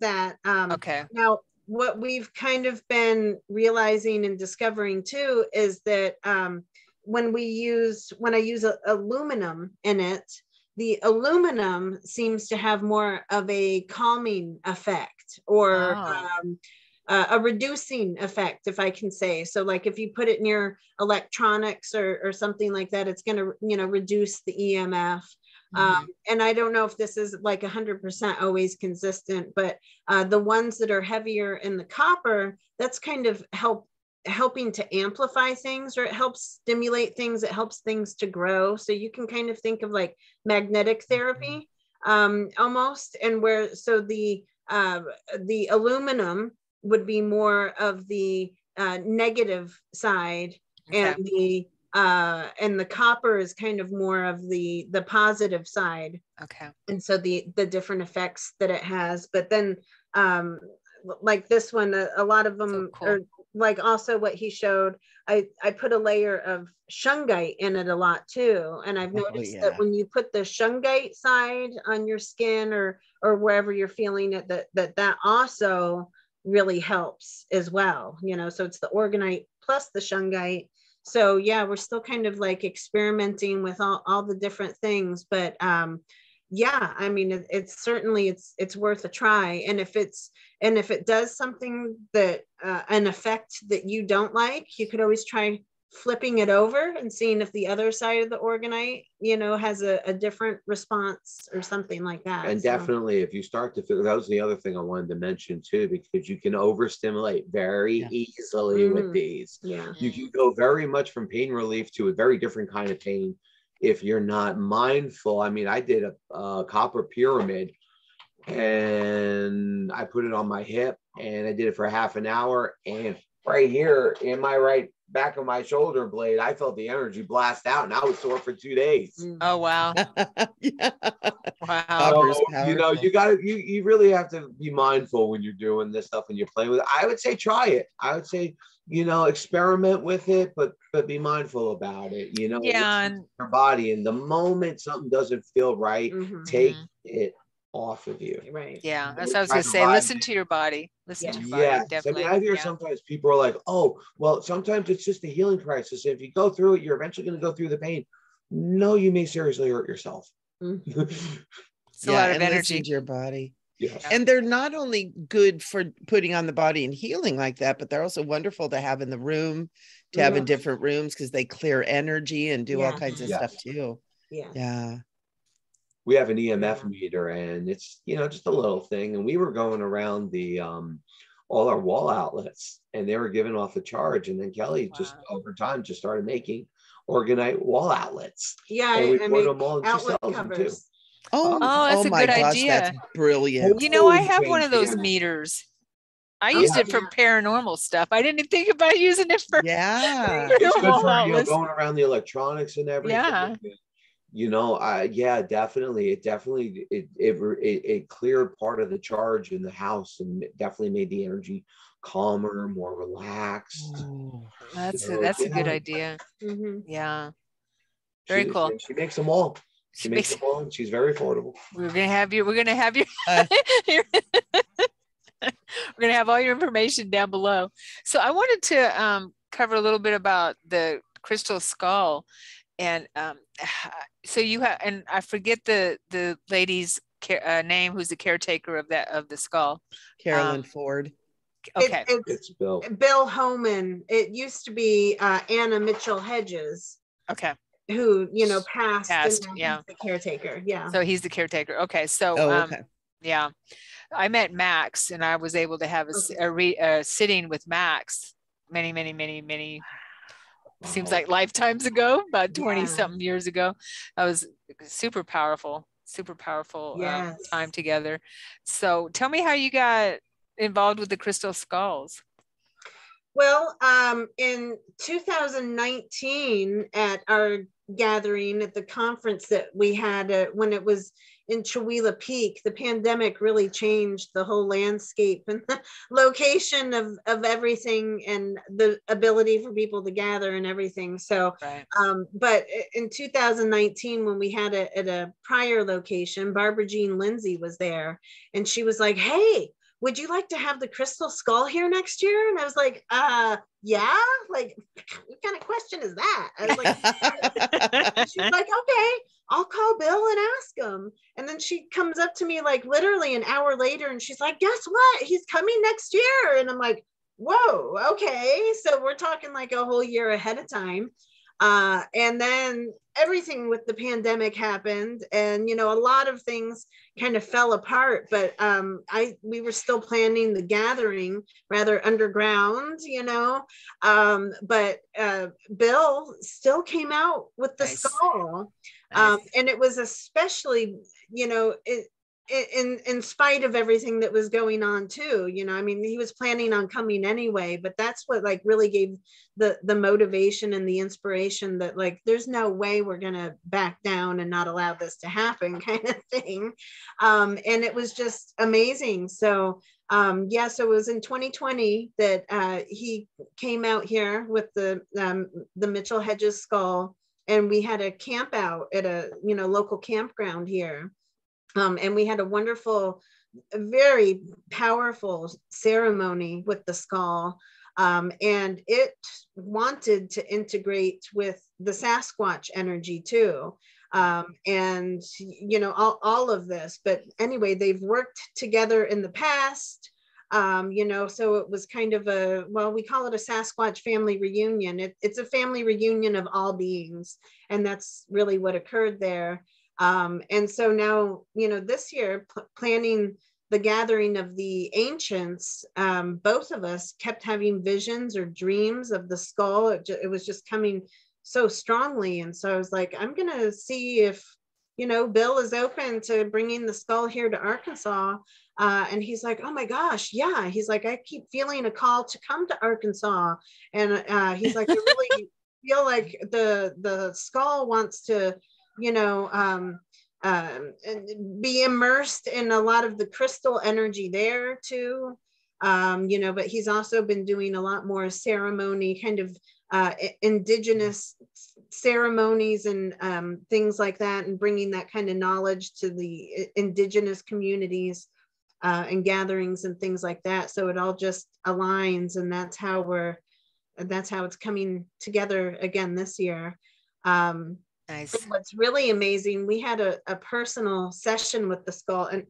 that. Okay. Now, what we've kind of been realizing and discovering too is that when I use aluminum in it, the aluminum seems to have more of a calming effect or a reducing effect, if I can say. So like if you put it near electronics or something like that, it's going to, reduce the EMF. And I don't know if this is like 100% always consistent, but the ones that are heavier in the copper, that's kind of helping to amplify things, or it helps stimulate things. It helps things to grow. So you can kind of think of like magnetic therapy almost. And so the aluminum would be more of the negative side, and the copper is kind of more of the positive side. Okay. And so the different effects that it has. But then like this one, a lot of them are like also what he showed. I put a layer of shungite in it a lot too. And I've noticed that when you put the shungite side on your skin or wherever you're feeling it, that also really helps as well. So it's the orgonite plus the shungite. So yeah, we're still kind of like experimenting with all the different things, but yeah, I mean, it's certainly it's worth a try. And if it does something that an effect that you don't like, you could always try flipping it over and seeing if the other side of the orgonite, has a different response or something like that. And definitely, if you start to feel, that was the other thing I wanted to mention too, because you can overstimulate very easily with these. Yeah, you can go very much from pain relief to a very different kind of pain if you're not mindful. I mean, I did a copper pyramid and I put it on my hip and I did it for half an hour, and right here in my right back of my shoulder blade, I felt the energy blast out and I was sore for 2 days. Oh, wow. Wow. So, you really have to be mindful when you're doing this stuff and you're playing with it. I would say try it. I would say, experiment with it, but be mindful about it, and your body. And the moment something doesn't feel right, take it off of you. Right. Yeah, that's what I was going to say. Listen to your body. Listen to your body. Yes. Definitely. I mean, I hear sometimes people are like, oh, well, sometimes it's just a healing crisis. If you go through it, you're eventually going to go through the pain. No, you may seriously hurt yourself. It's a lot of energy. Listen to your body. Yes. And they're not only good for putting on the body and healing like that, but they're also wonderful to have in the room, to have in different rooms, because they clear energy and do all kinds of stuff too. Yeah. We have an EMF meter, and it's, you know, just a little thing. And we were going around the all our wall outlets, and they were giving off a charge. And then Kelly just over time just started making orgonite wall outlets. Yeah, and we I put make them all, and she outlet sells covers. them too. Oh, that's a my good gosh, idea. that's brilliant. You know, I have one of those meters. I used it for paranormal stuff. I didn't even think about using it for It's good for, you know, going around the electronics and everything. Yeah. You know, definitely. It cleared part of the charge in the house, and it definitely made the energy calmer, more relaxed. That's a good idea. Yeah. Very cool. She makes them all. She makes them all, and she's very affordable. We're gonna have your we're gonna have all your information down below. So I wanted to cover a little bit about the crystal skull. And so you have, and I forget the lady's name who's the caretaker of the skull. Carolyn Ford. Okay. It's Bill Homan. It used to be Anna Mitchell Hedges. Okay. Who, you know, passed and he's the caretaker. Yeah. So he's the caretaker. Okay. So yeah, I met Max, and I was able to have a sitting with Max many seems like lifetimes ago, about 20 something years ago. That was super powerful time together. So tell me how you got involved with the crystal skulls. Well, in 2019 at our gathering at the conference that we had when it was in Chewelah Peak, the pandemic really changed the whole landscape and the location of everything, and the ability for people to gather and everything. So, but in 2019, when we had it at a prior location, Barbara Jean Lindsay was there, and she was like, "Hey, would you like to have the crystal skull here next year?" And I was like, yeah, like, what kind of question is that? I was like, she's like, okay, I'll call Bill and ask him. And then she comes up to me like literally an hour later, and she's like, guess what? He's coming next year. And I'm like, whoa, okay. So we're talking like a whole year ahead of time. And then everything with the pandemic happened, and, you know, a lot of things kind of fell apart, but we were still planning the gathering rather underground, you know, but Bill still came out with the skull. And it was especially, you know, in spite of everything that was going on too, you know, I mean, he was planning on coming anyway, but that's what like really gave the motivation and the inspiration that like, there's no way we're going to back down and not allow this to happen, kind of thing. And it was just amazing. So yeah, so it was in 2020 that he came out here with the Mitchell Hedges skull, and we had a camp out at a, you know, local campground here. And we had a wonderful, very powerful ceremony with the skull. And it wanted to integrate with the Sasquatch energy too. And, you know, all of this. But anyway, they've worked together in the past. You know, so it was kind of a, well, we call it a Sasquatch Family Reunion. It's a family reunion of all beings. And that's really what occurred there. And so now, you know, this year, planning the gathering of the ancients, both of us kept having visions or dreams of the skull. It was just coming so strongly. And so I was like, I'm going to see if, you know, Bill is open to bringing the skull here to Arkansas. And he's like, oh my gosh, yeah. He's like, I keep feeling a call to come to Arkansas. And he's like, I really feel like the skull wants to, you know, be immersed in a lot of the crystal energy there too. You know, but he's also been doing a lot more ceremony, kind of indigenous ceremonies and things like that, and bringing that kind of knowledge to the indigenous communities and gatherings and things like that. So it all just aligns, and that's how it's coming together again this year. Nice. What's really amazing, we had a personal session with the skull, and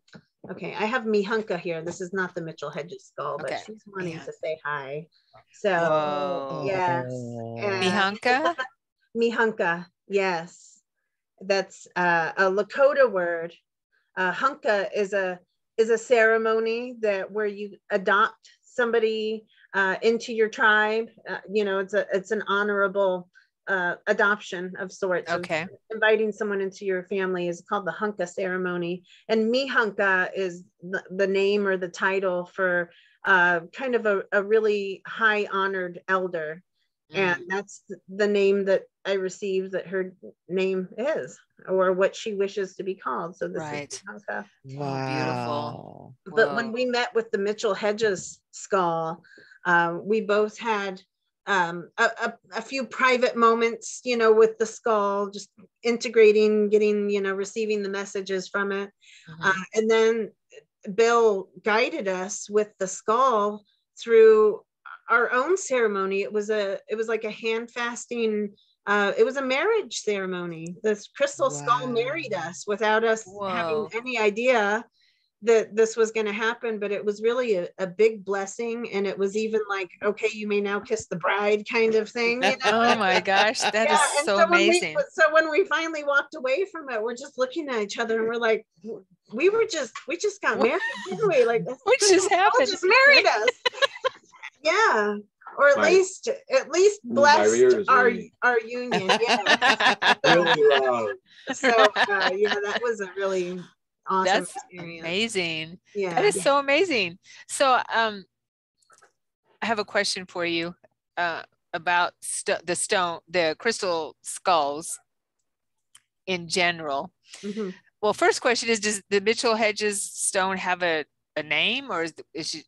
okay, I have Mihunka here. This is not the Mitchell Hedges skull, but she's wanting to say hi. So whoa. Yes. Mihunka? Mihunka, yes. That's a Lakota word. Hunka is a ceremony where you adopt somebody into your tribe. It's an honorable adoption of sorts. Okay. Inviting someone into your family is called the Hunka ceremony, and Mihunka is the name or the title for kind of a really high honored elder. And that's the name that I received that her name is, or what she wishes to be called. So this is Mihunka. Wow. Beautiful. But when we met with the Mitchell Hedges skull, we both had a few private moments, with the skull, just integrating, getting, receiving the messages from it. And then Bill guided us with the skull through our own ceremony. It was like a hand fasting. It was a marriage ceremony. This crystal skull married us without us having any idea that this was going to happen, but it was really a big blessing. And it was even like, okay, you may now kiss the bride kind of thing. Oh my gosh, that is so amazing. So when we finally walked away from it, we're just looking at each other and we're like, we just got married, didn't we? Like, what just happened? Just married us. Yeah. Or at least blessed our union. Yeah. Really loud. So that was a really awesome experience. Amazing. Yeah. That is so amazing. So I have a question for you about the crystal skulls in general. Well, first question is, does the Mitchell Hedges stone have a name, or is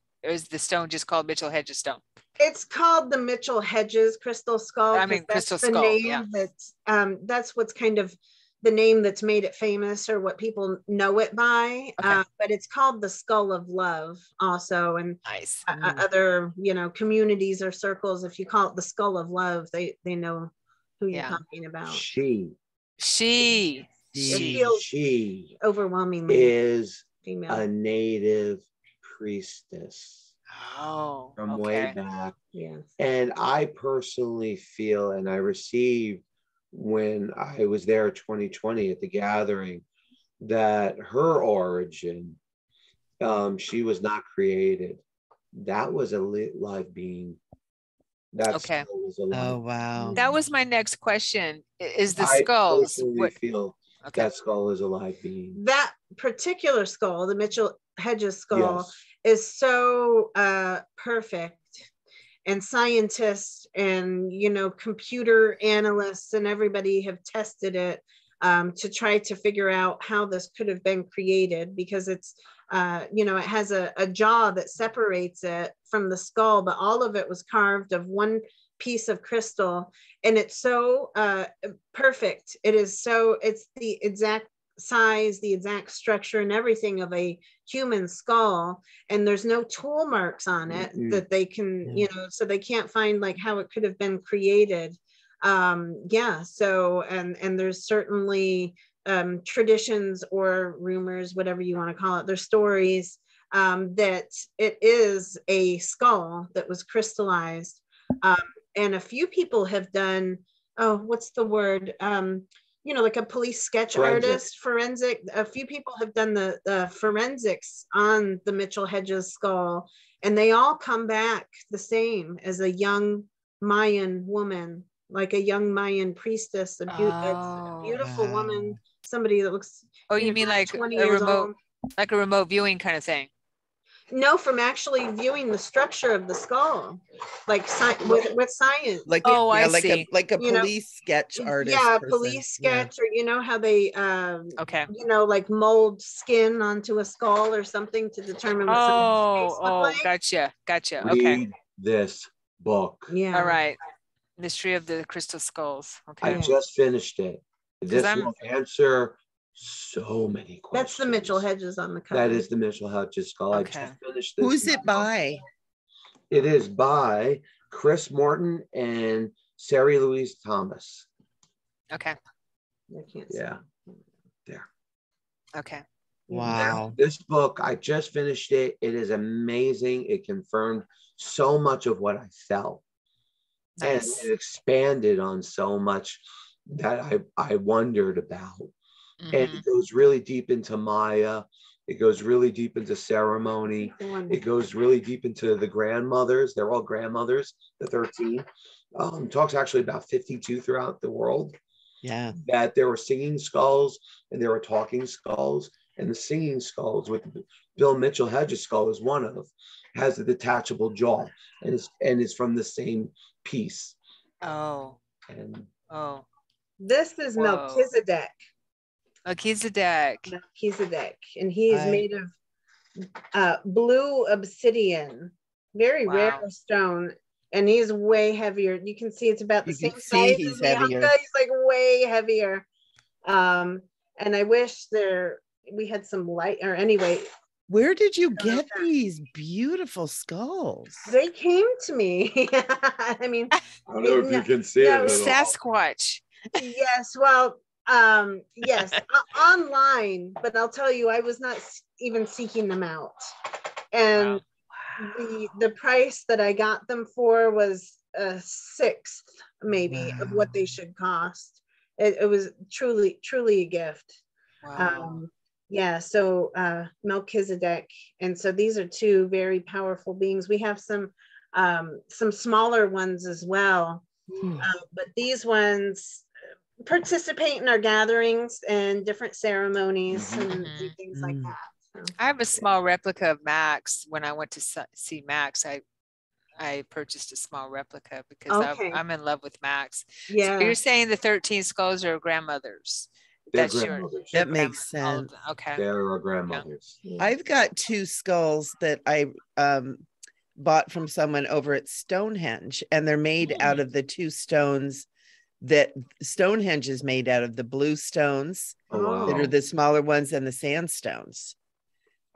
the stone just called Mitchell Hedges stone? It's called the Mitchell Hedges crystal skull. I mean, crystal skull. Yeah. That's what's kind of the name that's made it famous, or what people know it by. But it's called the Skull of Love also. And other, communities or circles, if you call it the Skull of Love, they know who you're talking about. She overwhelmingly is female. A native priestess. From way back. Yes. And I personally feel, and I received when I was there 2020 at the gathering, that her origin, she was not created. That was a live being. That skull was alive. Oh wow. That was my next question. Is the I skulls? personally feel that skull is a live being. That particular skull, the Mitchell Hedges skull, is so perfect, and scientists and computer analysts and everybody have tested it to try to figure out how this could have been created, because it's it has a jaw that separates it from the skull, but all of it was carved of one piece of crystal, and it's so perfect. It's the exact size, the exact structure and everything of a human skull, and there's no tool marks on it that they can so they can't find like how it could have been created. So and there's certainly traditions or rumors, whatever you want to call it, there's stories that it is a skull that was crystallized, and a few people have done, what's the word, like a police sketch artist, forensic. A few people have done the forensics on the Mitchell Hedges skull, and they all come back the same as a young Mayan woman, like a young Mayan priestess, a beautiful woman, somebody that looks. You mean like a remote viewing kind of thing? No, from actually viewing the structure of the skull, like with science. I see. Like a police sketch artist. Yeah, police sketch, or how they like mold skin onto a skull or something to determine what somebody's face look like. Gotcha. Read this book. Yeah. All right. Mystery of the Crystal Skulls. Okay. I just finished it. This will answer so many questions. That's the Mitchell Hedges on the cover. That is the Mitchell Hedges skull. Okay. I just finished this. Who's it by? It is by Chris Morton and Sari Louise Thomas. Okay. Yeah. There. Okay. Wow. This book, I just finished it. It is amazing. It confirmed so much of what I felt. Nice. And it expanded on so much that I wondered about. Mm-hmm. And it goes really deep into Maya. It goes really deep into ceremony. It goes really deep into the grandmothers. They're all grandmothers, the 13. Talks actually about 52 throughout the world. Yeah. That there were singing skulls and there were talking skulls. And the singing skulls, with Bill Mitchell Hedges skull is one of, has a detachable jaw and is from the same piece. Oh. And this is Melchizedek. Melchizedek. And he's made of blue obsidian, very rare stone, and he's way heavier. You can see it's about the same size as Bianca. He's like way heavier. And I wish we had some light, or anyway. Where did you get these beautiful skulls? They came to me. I mean, I don't know if you can see it. Sasquatch. Yes, well, yes, online, but I'll tell you, I was not even seeking them out. And the price that I got them for was a sixth, maybe, of what they should cost. It was truly a gift. Wow. So Melchizedek, and so these are two very powerful beings. We have some smaller ones as well, but these ones participate in our gatherings and different ceremonies and things like that. So. I have a small replica of Max. When I went to see Max, I purchased a small replica because I'm in love with Max. Yeah. So you're saying the 13 skulls are grandmothers? That makes sense. Okay. They're our grandmothers. Yeah. I've got two skulls that I bought from someone over at Stonehenge, and they're made out of the two stones that Stonehenge is made out of, the blue stones that are the smaller ones and the sandstones.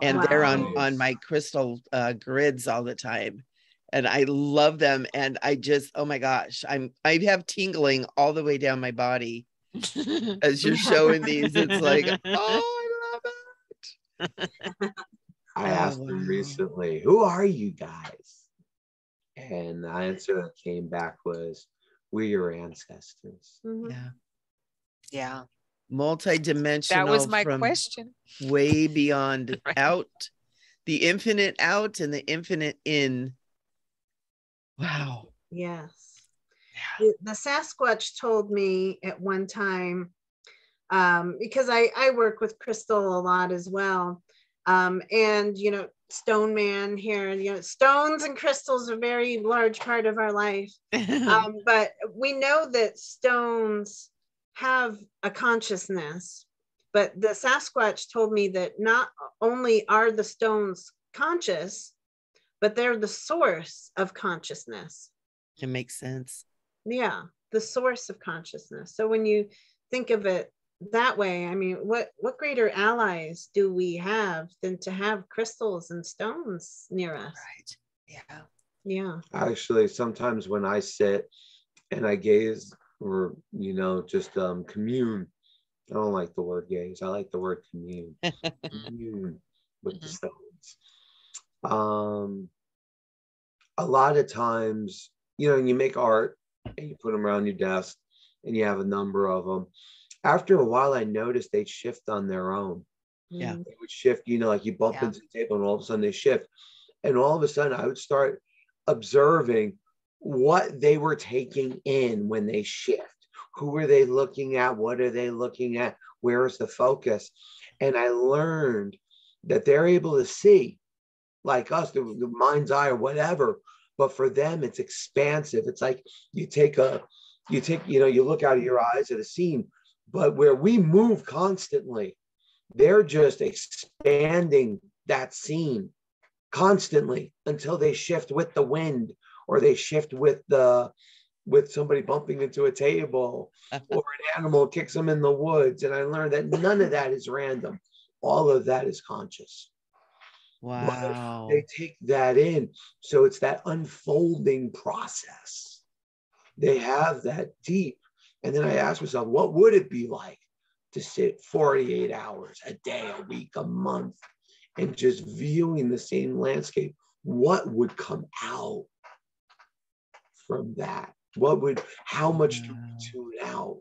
And they're on my crystal grids all the time. And I love them. And I just, oh my gosh, I have tingling all the way down my body. As you're showing these, it's like, oh, I love it. I asked them recently, who are you guys? And the answer that came back was, we're your ancestors. Yeah. Multi-dimensional. That was my question. Way beyond out, the infinite out and the infinite in. Wow. Yes. The Sasquatch told me at one time, because I work with crystal a lot as well. And, Stone Man here, stones and crystals are a very large part of our life. But we know that stones have a consciousness, but the Sasquatch told me that not only are the stones conscious, but they're the source of consciousness. It makes sense. Yeah, the source of consciousness. So when you think of it that way, I mean, what greater allies do we have than to have crystals and stones near us? Right. Yeah. Actually, sometimes when I sit and I gaze or, just commune, I don't like the word gaze. I like the word commune. Commune with the stones. A lot of times, you make art and you put them around your desk and you have a number of them. After a while, I noticed they'd shift on their own. Yeah. They would shift, like you bump into the table and all of a sudden they shift. And all of a sudden I would start observing what they were taking in when they shift. Who are they looking at? What are they looking at? Where is the focus? And I learned that they're able to see, like us, the mind's eye or whatever. But for them, it's expansive. It's like you look out of your eyes at a scene, but where we move constantly, they're just expanding that scene constantly until they shift with the wind or they shift with the with somebody bumping into a table or an animal kicks them in the woods. And I learned that none of that is random. All of that is conscious. Wow. But they take that in. So it's that unfolding process. They have that deep. And then I asked myself, what would it be like to sit 48 hours a day, a week, a month, and just viewing the same landscape? What would come out from that? How much do we tune out?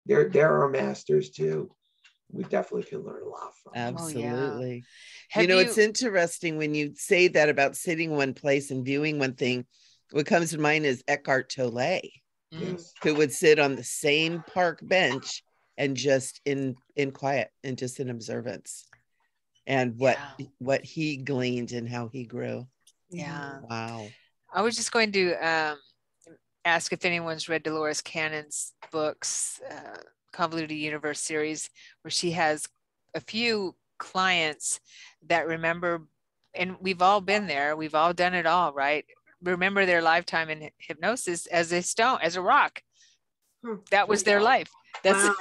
There are masters too. We definitely can learn a lot from them. Absolutely. Oh, yeah. It's interesting when you say that about sitting one place and viewing one thing. What comes to mind is Eckhart Tolle, Yes. who would sit on the same park bench and just in quiet and just in observance, and what he gleaned and how he grew. Yeah. Wow. I was just going to ask if anyone's read Dolores Cannon's books, Convoluted Universe series, where she has a few clients that remember, and we've all been there, we've all done it all, right? Remember their lifetime in hypnosis as a stone, as a rock. That was their life. That's wow.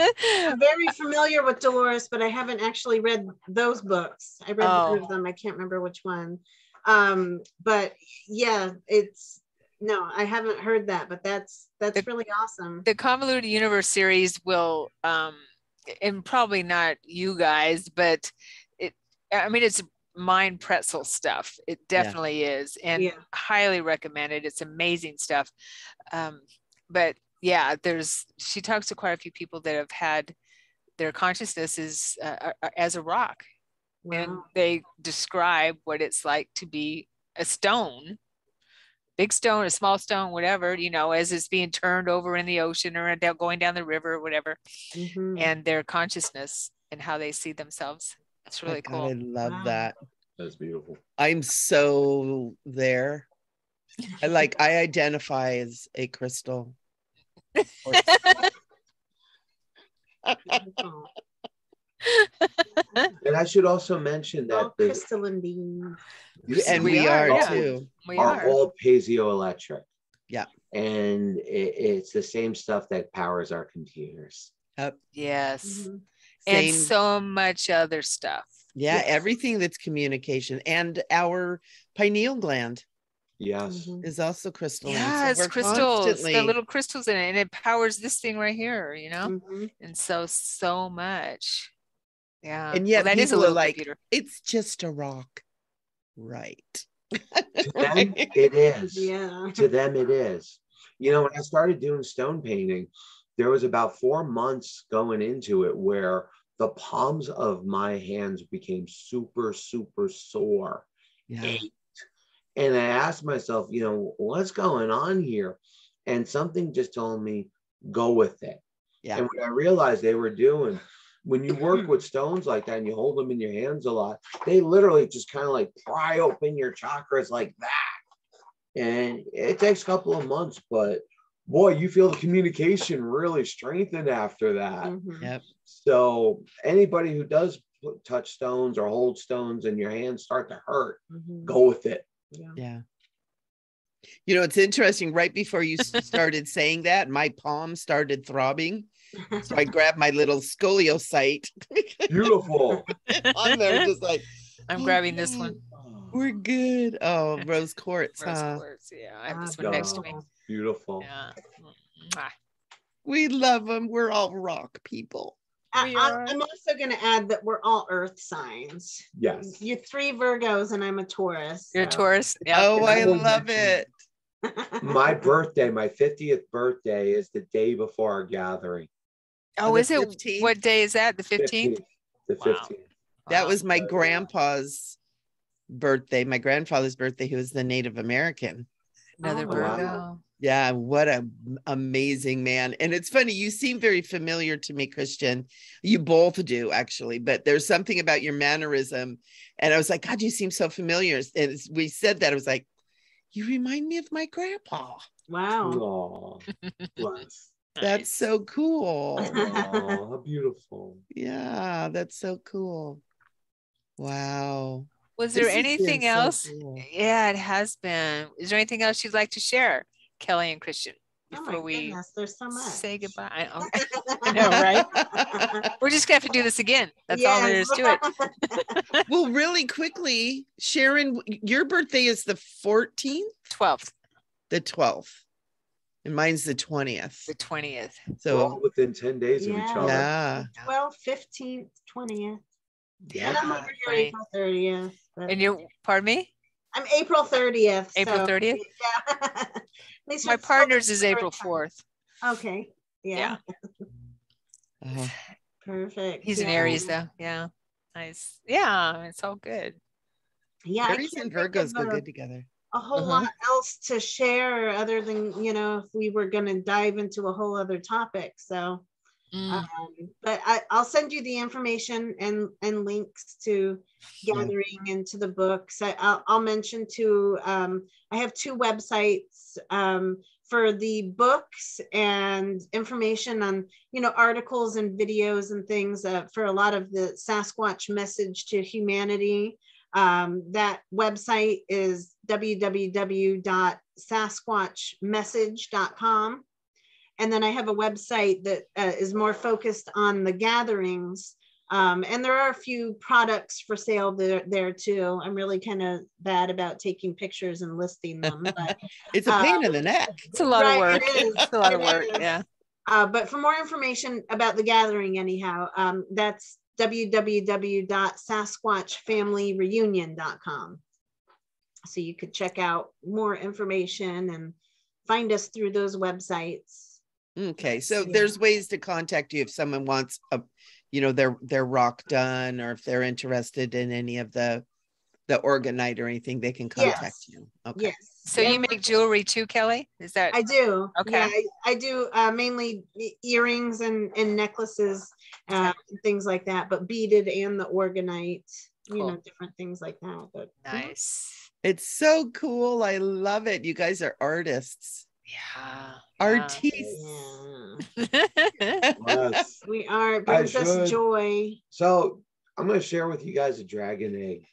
I'm very familiar with Dolores, but I haven't actually read those books. I read one of them. I can't remember which one. But yeah, I haven't heard that, but that's really awesome. The Convoluted Universe series will, and probably not you guys, but it's mind pretzel stuff. It definitely is, and highly recommended. It's amazing stuff. But yeah, she talks to quite a few people that have had their consciousness as a rock. Wow. And they describe what it's like to be a stone, big stone, a small stone, whatever, as it's being turned over in the ocean or going down the river or whatever, and their consciousness and how they see themselves. That's really cool. I love that. That's beautiful. I'm so there. I identify as a crystal. And I should also mention that crystalline beings. And we are too. We are all piezoelectric. Yeah. And it's the same stuff that powers our computers. Yes. And so much other stuff. Yeah, everything that's communication, and our pineal gland. Yes. Is also crystalline. Yeah, it's crystals. It's got little crystals in it, and it powers this thing right here, and so much. Yeah. And yet that is a little computer. It's just a rock. Right. To them, it is. Yeah. To them, it is. When I started doing stone painting, there was about 4 months going into it where the palms of my hands became super, super sore. Yeah. And I asked myself, what's going on here? And something just told me, go with it. Yeah. And what I realized they were doing, when you work with stones like that and you hold them in your hands a lot, they literally just kind of pry open your chakras like that. And it takes a couple of months, but boy, you feel the communication really strengthened after that. Yep. So anybody who does touch stones or hold stones and your hands start to hurt, go with it. Yeah. It's interesting. Right before you started saying that, my palm started throbbing. So I grabbed my little scoliocyte. Beautiful. On there, just I'm grabbing this one. We're good. Oh, rose quartz. Rose quartz. Yeah, I have this one next to me. Beautiful. Yeah. We love them. We're all rock people. I'm also going to add that we're all earth signs. Yes. You're 3 Virgos and I'm a Taurus. You're a Taurus. Yeah. Oh, I love it. My birthday, my 50th birthday is the day before our gathering. Oh, is it? 15th? What day is that? The 15th? The 15th. That was my grandpa's birthday, my grandfather's birthday, who was the Native American. Another Virgo. Wow. Yeah, what an amazing man. And it's funny, you seem very familiar to me, Christian. You both do, actually, but there's something about your mannerism. And I was like, God, you seem so familiar. And as we said that, I was like, you remind me of my grandpa. Wow. Bless. That's so cool. Oh, how beautiful. Yeah, that's so cool. Wow. Was there anything else? So cool. Yeah, it has been. Is there anything else you'd like to share? Kelly and Christian before we there's so much. say goodbye. I know, right? We're just gonna have to do this again. That's all there is to it. Well, really quickly, Sharon, your birthday is the 14th? 12th. The 12th. And mine's the 20th. The 20th. So we're all within 10 days of each other. Yeah. 12th, 15th, 20th. Yeah. And I'm over here April 30th. And you, pardon me? I'm April 30th. April 30th? Yeah. My partner's is April 4th. Okay. Yeah. Perfect. He's in Aries though. Yeah. Nice. Yeah. It's all good. Yeah. Aries and Virgos go good together. A whole lot else to share other than, you know, if we were going to dive into a whole other topic. So, but I'll send you the information and links to gathering and to the books. I'll mention too, I have 2 websites for the books and information on, you know, articles and videos and things for a lot of the Sasquatch Message to Humanity. That website is www.sasquatchmessage.com. And then I have a website that is more focused on the gatherings. And there are a few products for sale there too. I'm really kind of bad about taking pictures and listing them. But, it's a pain in the neck. It's a lot of work. It's a lot of work. Yeah. But for more information about the gathering, anyhow, that's www.sasquatchfamilyreunion.com. So you could check out more information and find us through those websites. Okay, so there's ways to contact you if someone wants their rock done, or if they're interested in any of the orgonite or anything, they can contact you. Okay. Yes. So you make jewelry too, Kelly? Is that? I do. Okay. Yeah, I do mainly earrings and necklaces, things like that, but beaded and the orgonite, you know, different things like that. But nice. It's so cool. I love it. You guys are artists. Yeah. Artists. Yes. We are. It brings us joy. So I'm going to share with you guys a dragon egg.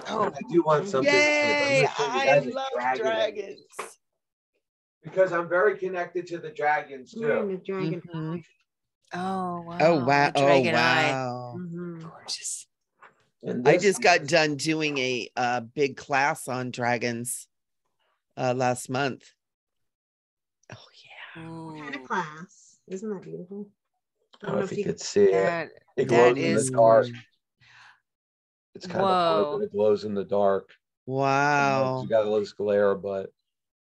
Oh, I do want something. Yay! I love dragons. Because I'm very connected to the dragons too. The dragon. Oh wow! Oh wow! Dragon eye. Gorgeous. And I just got done doing a big class on dragons last month. Oh yeah! What kind of class? Isn't that beautiful? I don't know if you could see it. It glows in the dark. It's kind of hard, but it glows in the dark. Wow! You got a little glare, but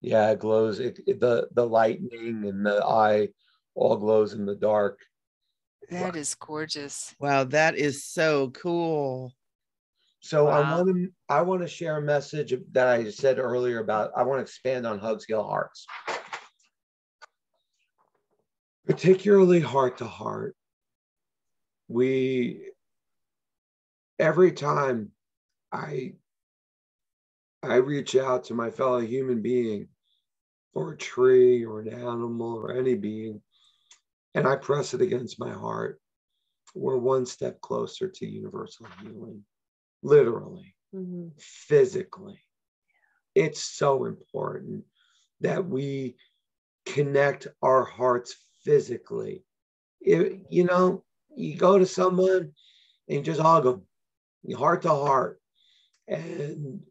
yeah, it glows. The lightning and the eye all glows in the dark. That is gorgeous. Wow, that is so cool. So I want to share a message that I said earlier about. I want to expand on hug, scale, hearts, particularly heart to heart. Every time I reach out to my fellow human being, or a tree, or an animal, or any being, and I press it against my heart, we're one step closer to universal healing, literally, physically. It's so important that we connect our hearts physically. You go to someone and you just hug them, heart to heart, and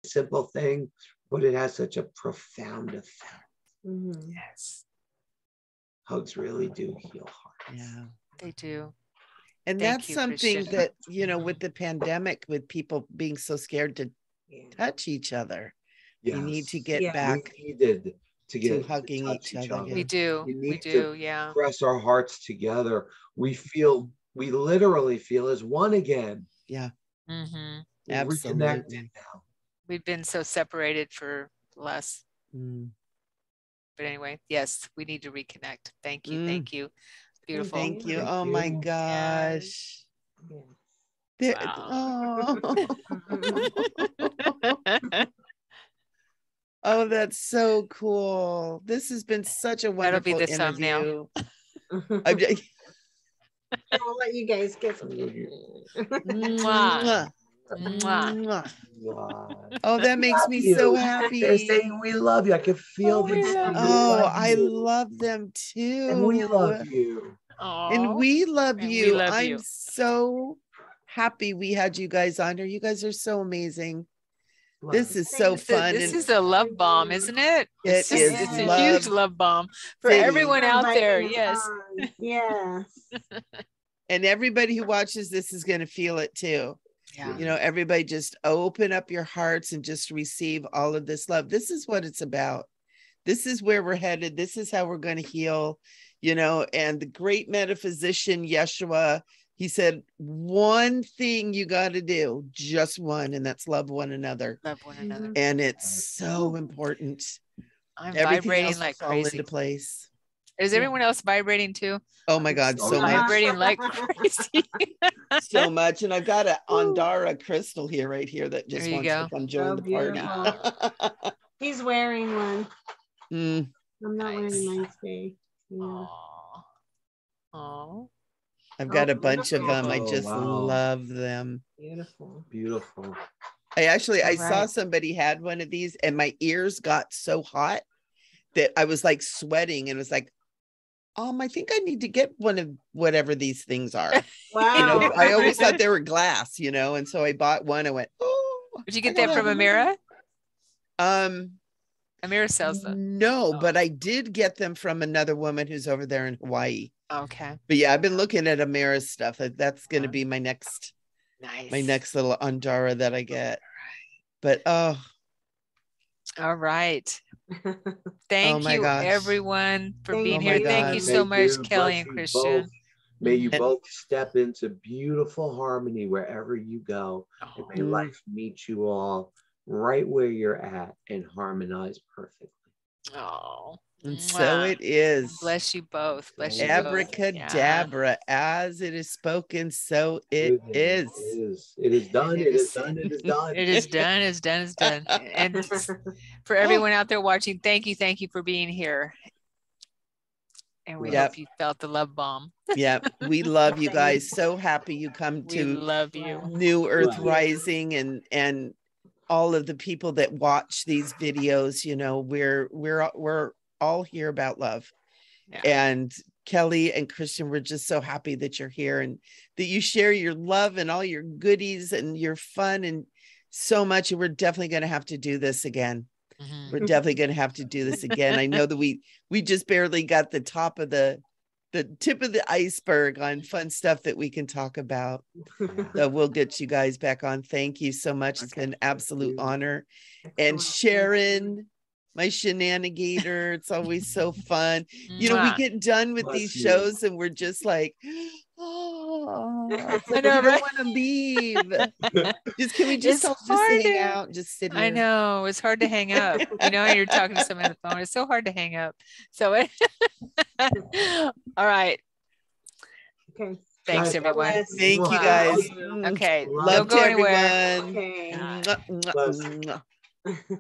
simple thing, but it has such a profound effect. Yes. Hugs really do heal hearts. Yeah, they do. And that's something that, with the pandemic, with people being so scared to touch each other, you need to get back to hugging each other. We do. We do. Yeah. Press our hearts together. We literally feel as one again. Yeah. Absolutely. Reconnected now. We've been so separated for less. But anyway, yes, we need to reconnect. Thank you. Thank you. Beautiful. Thank you. Oh my gosh. Wow. Oh, that's so cool. This has been such a That'll be wonderful the thumbnail. interview. I'm just, I'll let you guys get some. Mwah. Mwah. Mwah. Wow. Oh, that makes me You. so They're happy. saying we love you. I can feel Oh, them we saying love we Oh, love I you. love them too. And we love you. And Aw. we love And we you. love I'm you. so happy we had you guys on here. You guys are so amazing. This is so fun. This is a love bomb, isn't it? It is It's a huge love bomb for city. everyone out there. Inviting Yes. us on. Yes. And everybody who watches this is going to feel it too. Yeah. You know, everybody just open up your hearts and just receive all of this love. This is what it's about. This is where we're headed. This is how we're going to heal, you know. And the great metaphysician Yeshua, he said, one thing you got to do, just one, and that's love one another. Love one another. And it's so important. I'm Everything vibrating else will like fall crazy. into place. Is everyone else vibrating too? Oh my God, so I'm much. Vibrating like crazy. So much. And I've got an Andara crystal here, right here, that just There you wants go. to come join Oh, the party. beautiful. He's wearing one. Mm, I'm not Nice. wearing mine today. Yeah. Aw. Aw. I've got a Oh, bunch of them. I oh, just wow. love them. Beautiful. Beautiful. I All saw right. somebody had one of these and my ears got so hot that I was like sweating and was like, I think I need to get one of whatever these things are. Wow. You know, I always thought they were glass, you know, and so I bought one. I went, oh. Did you get that from Amira? Um, Amira sells them. no, but I did get them from another woman who's over there in Hawaii. Okay. But yeah, I've been looking at Amira's stuff. That's going to be my next little Andara that I get. But oh, all right. Oh Thank my you, gosh. everyone, for Thank being you. here. Oh my Thank God. you so much, Bless Kelly and you Christian. both. May you Mhm. both step into beautiful harmony wherever you go. And may Mm. life meet you all right where you're at and harmonize perfectly. Oh, And so it is. bless you both. Bless you both. Abracadabra, as it is spoken, so it is. It is. It is done. It is done. It is done. It is done. It's done. It's done. And for everyone out there watching, thank you for being here. And we Yep. hope you felt the love bomb. Yeah, we love you guys. So happy you come We to love you. New Earth Wow. Rising and all of the people that watch these videos. You know, we're all here about love. Yeah. And Kelly and Christian, we're just so happy that you're here and that you share your love and all your goodies and your fun and so much. And we're definitely going to have to do this again. Mhm. We're definitely going to have to do this again. I know that we just barely got the top of the tip of the iceberg on fun stuff that we can talk about. So we'll get you guys back on. Thank you so much. It's been an absolute honor. And Sharon, my shenanigator, it's always so fun. You know, we Mwah. get done with Bless these you. shows and we're just like, oh, it's like, I know, we don't right? want to leave. Can we just It's all just hard hang to- out, just sit here? I know it's hard to hang up. You know, you're talking to someone on the phone. It's so hard to hang up. So, all right. Okay. Thanks, Guys, everyone. bless. Thank you Wow. guys. Okay. Love Don't go to anywhere. everyone. Okay. Mwah, mwah, Bless. mwah.